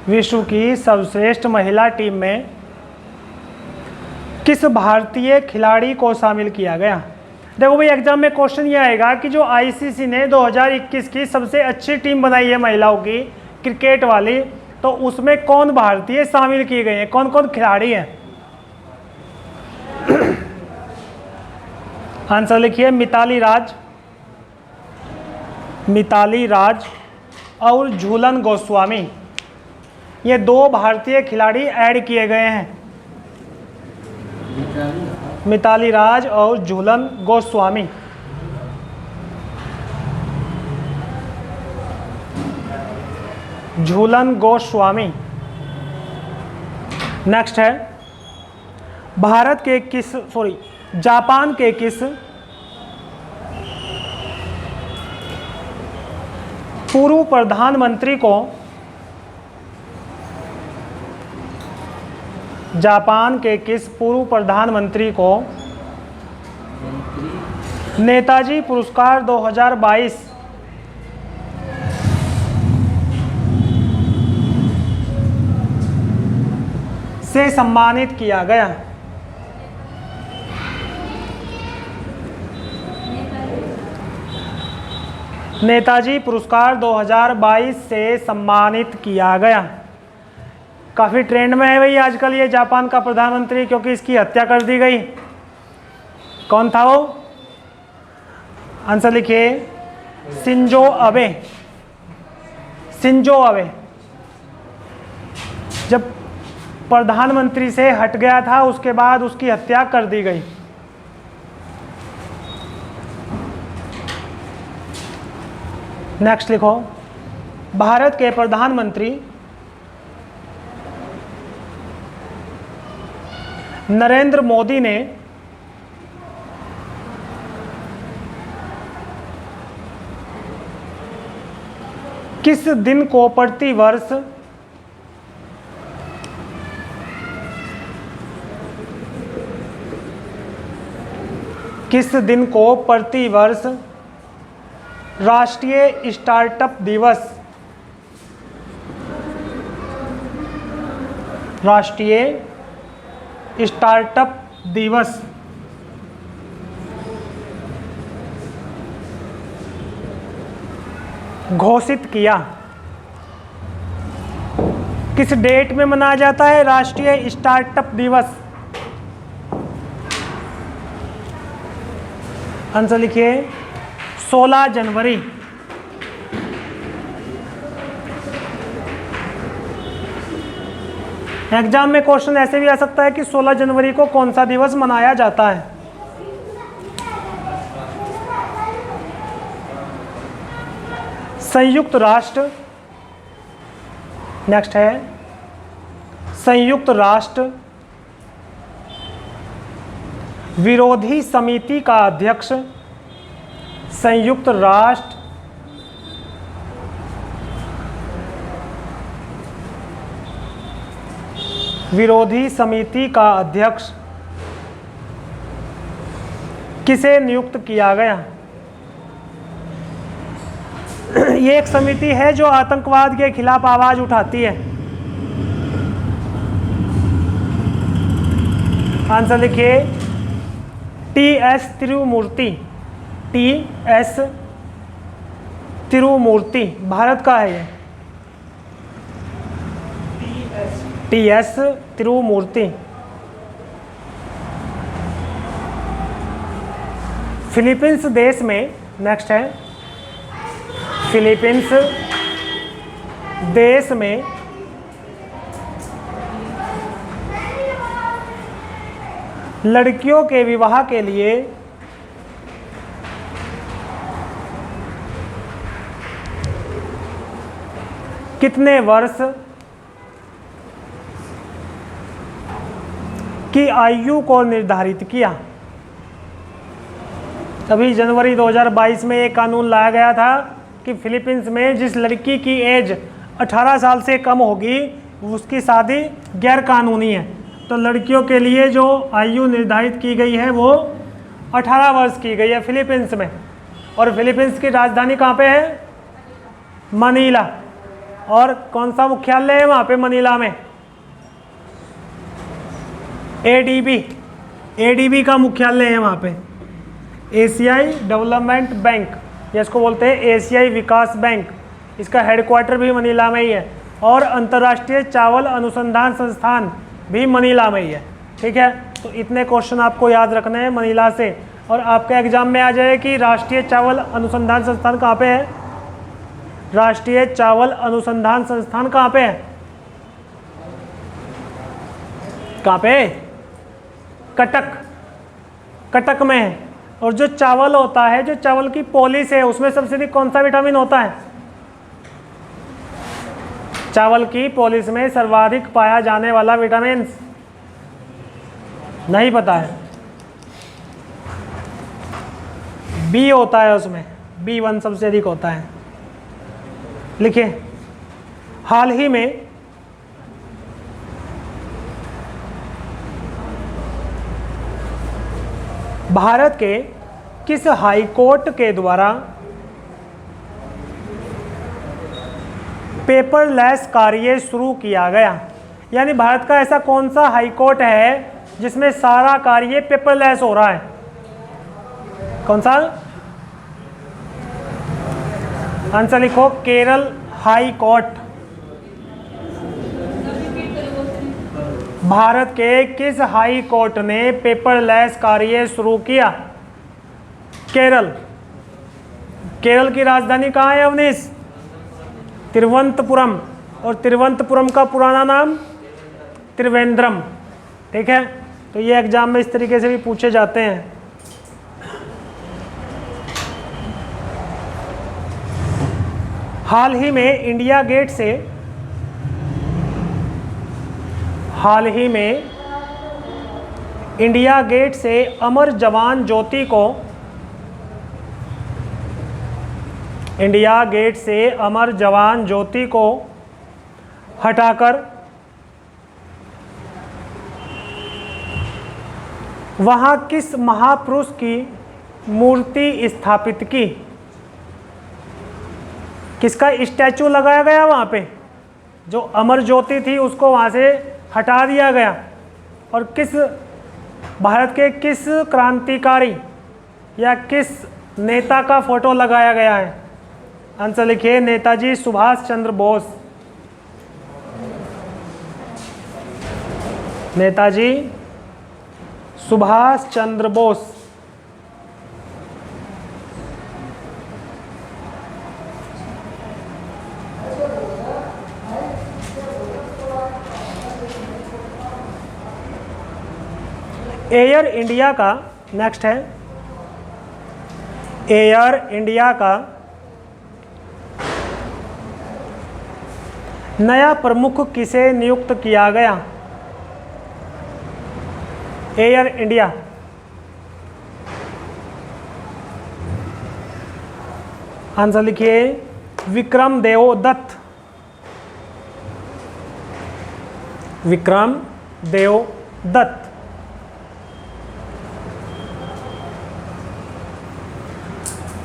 विश्व की सर्वश्रेष्ठ महिला टीम में किस भारतीय खिलाड़ी को शामिल किया गया। देखो भाई एग्जाम में क्वेश्चन ये आएगा कि जो आईसीसी ने 2021 की सबसे अच्छी टीम बनाई है महिलाओं की क्रिकेट वाली, तो उसमें कौन भारतीय शामिल किए गए हैं, कौन कौन खिलाड़ी हैं। आंसर लिखिए, मिताली राज और झूलन गोस्वामी, ये 2 भारतीय खिलाड़ी ऐड किए गए हैं। मिताली राज और झूलन गोस्वामी। नेक्स्ट है, जापान के किस पूर्व प्रधानमंत्री को नेताजी पुरस्कार 2022 से सम्मानित किया गया। नेताजी पुरस्कार 2022 से सम्मानित किया गया। काफ़ी ट्रेंड में है भाई आजकल ये जापान का प्रधानमंत्री, क्योंकि इसकी हत्या कर दी गई। कौन था वो? आंसर लिखिए, शिंजो अबे। जब प्रधानमंत्री से हट गया था उसके बाद उसकी हत्या कर दी गई। नेक्स्ट लिखो, भारत के प्रधानमंत्री नरेंद्र मोदी ने किस दिन को प्रतिवर्ष राष्ट्रीय स्टार्टअप दिवस घोषित किया? किस डेट में मनाया जाता है राष्ट्रीय स्टार्टअप दिवस? आंसर लिखिए 16 जनवरी। एग्जाम में क्वेश्चन ऐसे भी आ सकता है कि 16 जनवरी को कौन सा दिवस मनाया जाता है। संयुक्त राष्ट्र, नेक्स्ट है संयुक्त राष्ट्र विरोधी समिति का अध्यक्ष, संयुक्त राष्ट्र विरोधी समिति का अध्यक्ष किसे नियुक्त किया गया? ये एक समिति है जो आतंकवाद के खिलाफ आवाज उठाती है। आंसर लिखिए टी.एस. तिरुमूर्ति। टी.एस. तिरुमूर्ति भारत का है ये। टी.एस. तिरुमूर्ति। फिलीपींस देश में, नेक्स्ट है फिलीपींस देश में लड़कियों के विवाह के लिए कितने वर्ष की आयु को निर्धारित किया? तभी जनवरी 2022 में एक कानून लाया गया था कि फिलीपींस में जिस लड़की की एज 18 साल से कम होगी उसकी शादी गैर कानूनी है। तो लड़कियों के लिए जो आयु निर्धारित की गई है वो 18 वर्ष की गई है फिलीपींस में। और फिलीपींस की राजधानी कहाँ पे है? मनीला। और कौन सा मुख्यालय है वहाँ पे मनीला में? एडीबी का मुख्यालय है वहाँ पे। एशियाई डेवलपमेंट बैंक, जिसको बोलते हैं एशियाई विकास बैंक, इसका हेडक्वार्टर भी मनीला में ही है। और अंतर्राष्ट्रीय चावल अनुसंधान संस्थान भी मनीला में ही है। ठीक है, तो इतने क्वेश्चन आपको याद रखने हैं मनीला से। और आपके एग्जाम में आ जाए कि राष्ट्रीय चावल अनुसंधान संस्थान कहाँ पे है? राष्ट्रीय चावल अनुसंधान संस्थान कहाँ पे है? कहाँ पे? कटक में है। और जो चावल होता है, जो चावल की पॉलिश है, उसमें सबसे अधिक कौन सा विटामिन होता है? चावल की पॉलिश में सर्वाधिक पाया जाने वाला विटामिन नहीं पता है? बी होता है, उसमें B1 सबसे अधिक होता है। लिखिए हाल ही में भारत के किस हाई कोर्ट के द्वारा पेपरलेस कार्य शुरू किया गया? यानी भारत का ऐसा कौन सा हाई कोर्ट है जिसमें सारा कार्य पेपरलेस हो रहा है? कौन सा? आंसर लिखो केरल हाई कोर्ट। भारत के किस हाई कोर्ट ने पेपरलेस कार्य शुरू किया? केरल। केरल की राजधानी कहाँ है अवनीश? तिरुवनंतपुरम। और तिरुवनंतपुरम का पुराना नाम त्रिवेंद्रम। ठीक है, तो ये एग्जाम में इस तरीके से भी पूछे जाते हैं। हाल ही में इंडिया गेट से अमर जवान ज्योति को इंडिया गेट से अमर जवान ज्योति को हटाकर वहां किस महापुरुष की मूर्ति स्थापित की? किसका स्टैचू लगाया गया वहां पे? जो अमर ज्योति थी उसको वहां से हटा दिया गया। और किस भारत के किस क्रांतिकारी या किस नेता का फोटो लगाया गया है? आंसर लिखिए, नेताजी सुभाष चंद्र बोस। नेताजी सुभाष चंद्र बोस। एयर इंडिया का नेक्स्ट है, एयर इंडिया का नया प्रमुख किसे नियुक्त किया गया? Air India. आंसर लिखिए, विक्रम देवदत्त। विक्रम देवदत्त।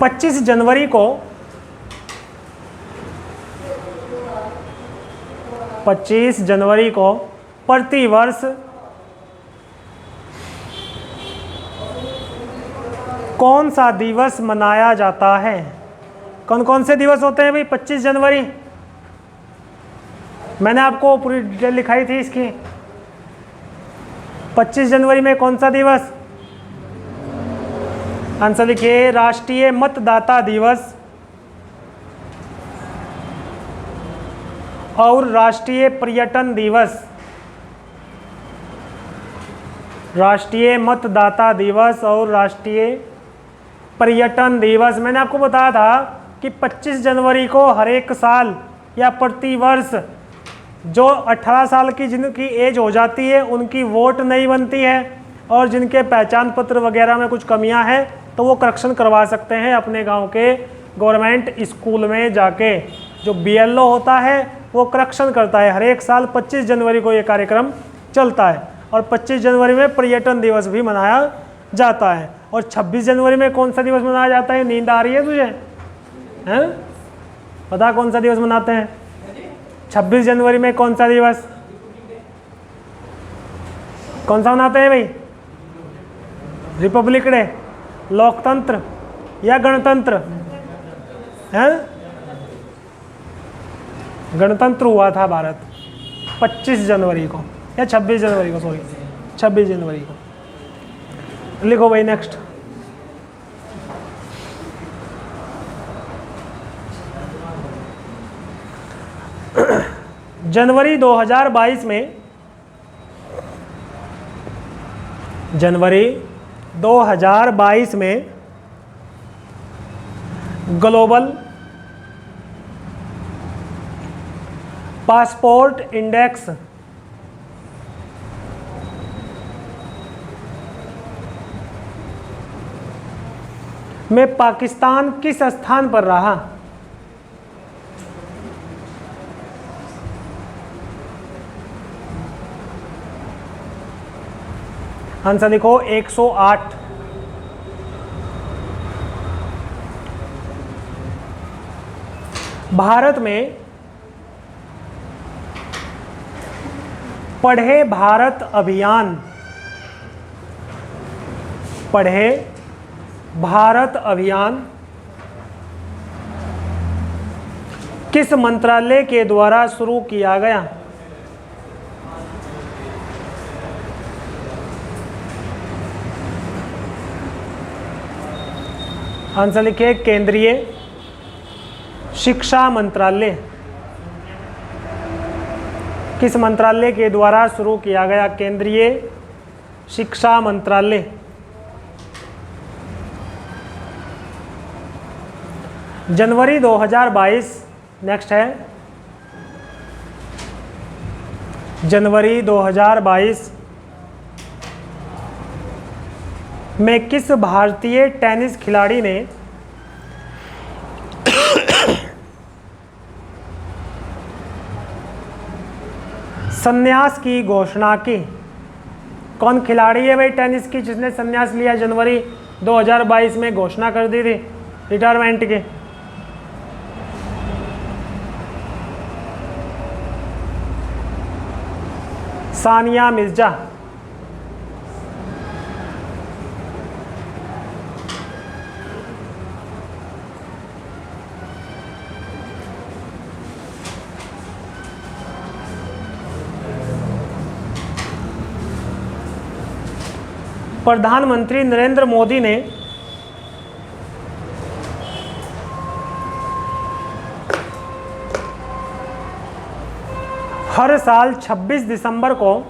पच्चीस जनवरी को 25 जनवरी को प्रतिवर्ष कौन सा दिवस मनाया जाता है? कौन कौन से दिवस होते हैं भाई 25 जनवरी? मैंने आपको पूरी डिटेल लिखाई थी इसकी। 25 जनवरी में कौन सा दिवस? आंसर लिखिए, राष्ट्रीय मतदाता दिवस और राष्ट्रीय पर्यटन दिवस। राष्ट्रीय मतदाता दिवस और राष्ट्रीय पर्यटन दिवस। मैंने आपको बताया था कि 25 जनवरी को हर एक साल या प्रतिवर्ष जो 18 साल की जिनकी एज हो जाती है उनकी वोट नहीं बनती है, और जिनके पहचान पत्र वगैरह में कुछ कमियां हैं तो वो करेक्शन करवा सकते हैं अपने गांव के गवर्नमेंट स्कूल में जाके। जो BLO होता है वो करेक्शन करता है। हर एक साल 25 जनवरी को ये कार्यक्रम चलता है। और 25 जनवरी में पर्यटन दिवस भी मनाया जाता है। और 26 जनवरी में कौन सा दिवस मनाया जाता है? नींद आ रही है तुझे? हैं? पता कौन सा दिवस मनाते हैं 26 जनवरी में? कौन सा दिवस, कौन सा मनाते हैं भाई? रिपब्लिक डे, लोकतंत्र या गणतंत्र? हैं? गणतंत्र हुआ था भारत 25 जनवरी को या 26 जनवरी को, सॉरी 26 जनवरी को। लिखो भाई नेक्स्ट। जनवरी 2022 में, जनवरी 2022 में ग्लोबल पासपोर्ट इंडेक्स में पाकिस्तान किस स्थान पर रहा? आंसर लिखो, 108। भारत में पढ़े भारत अभियान, पढ़े भारत अभियान किस मंत्रालय के द्वारा शुरू किया गया? आंसर लिखिए, केंद्रीय शिक्षा मंत्रालय। किस मंत्रालय के द्वारा शुरू किया गया? केंद्रीय शिक्षा मंत्रालय। जनवरी 2022 नेक्स्ट है। जनवरी 2022 में किस भारतीय टेनिस खिलाड़ी ने संन्यास की घोषणा की? कौन खिलाड़ी है भाई टेनिस की जिसने संन्यास लिया, जनवरी 2022 में घोषणा कर दी थी रिटायरमेंट की? सानिया मिर्जा। प्रधानमंत्री नरेंद्र मोदी ने हर साल 26 दिसंबर को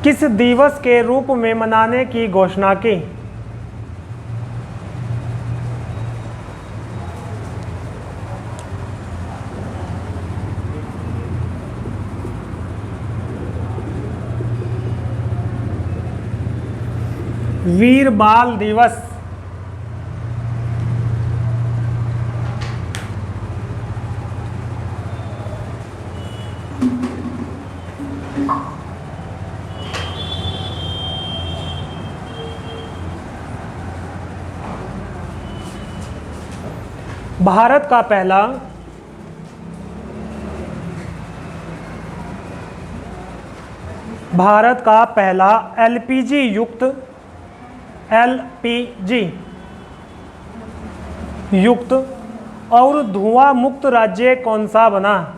किस दिवस के रूप में मनाने की घोषणा की? वीर बाल दिवस। भारत का पहला एलपीजी युक्त और धुआं मुक्त राज्य कौन सा बना?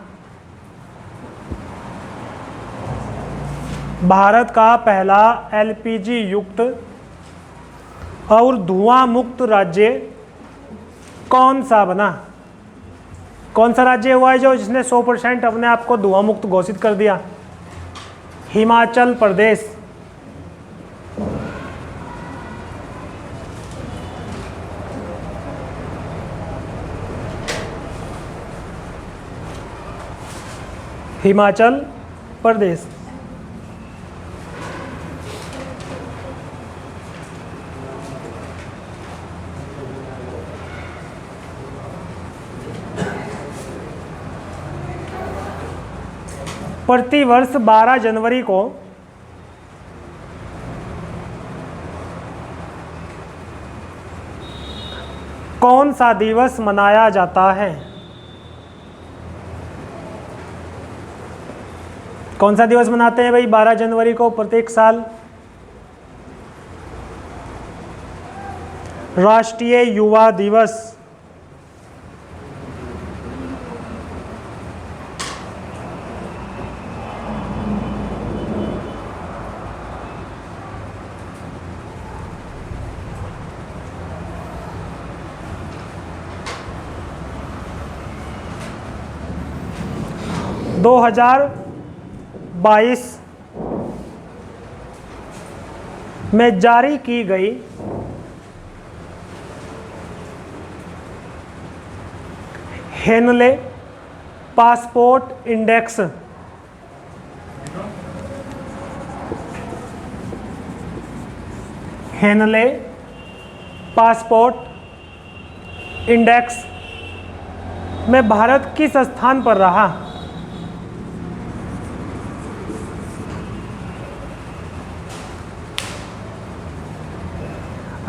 भारत का पहला एलपीजी युक्त और धुआं मुक्त राज्य कौन सा बना? कौन सा राज्य हुआ है जो जिसने 100% अपने आप को धुआं मुक्त घोषित कर दिया? हिमाचल प्रदेश। हिमाचल प्रदेश। प्रतिवर्ष 12 जनवरी को कौन सा दिवस मनाया जाता है? कौन सा दिवस मनाते हैं भाई 12 जनवरी को प्रत्येक साल? राष्ट्रीय युवा दिवस। दो 2022 में जारी की गई हेनले पासपोर्ट इंडेक्स में भारत किस स्थान पर रहा?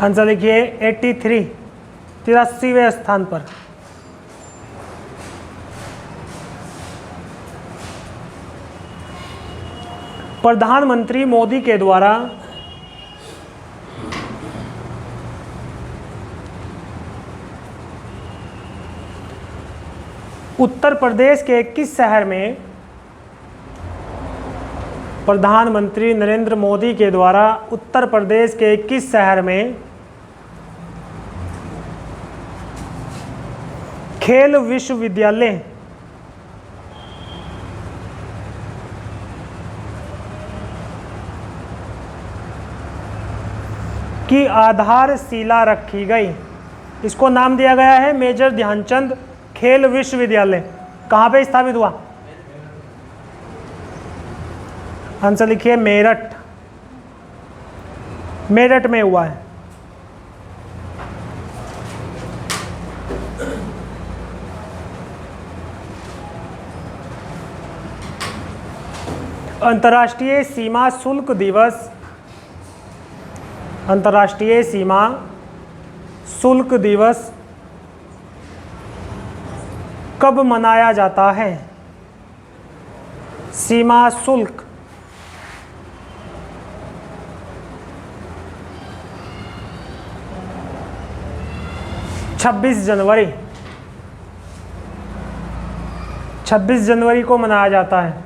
आंसर लिखिए 83वें स्थान पर। प्रधानमंत्री मोदी के द्वारा उत्तर प्रदेश के किस शहर में प्रधानमंत्री नरेंद्र मोदी के द्वारा उत्तर प्रदेश के किस शहर में खेल विश्वविद्यालय की आधारशिला रखी गई? इसको नाम दिया गया है मेजर ध्यानचंद खेल विश्वविद्यालय। कहाँ पे स्थापित हुआ? आंसर लिखिए मेरठ में हुआ है। अंतर्राष्ट्रीय सीमा शुल्क दिवस, अंतर्राष्ट्रीय सीमा शुल्क दिवस कब मनाया जाता है? सीमा शुल्क 26 जनवरी, 26 जनवरी को मनाया जाता है।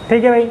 ठीक है भाई।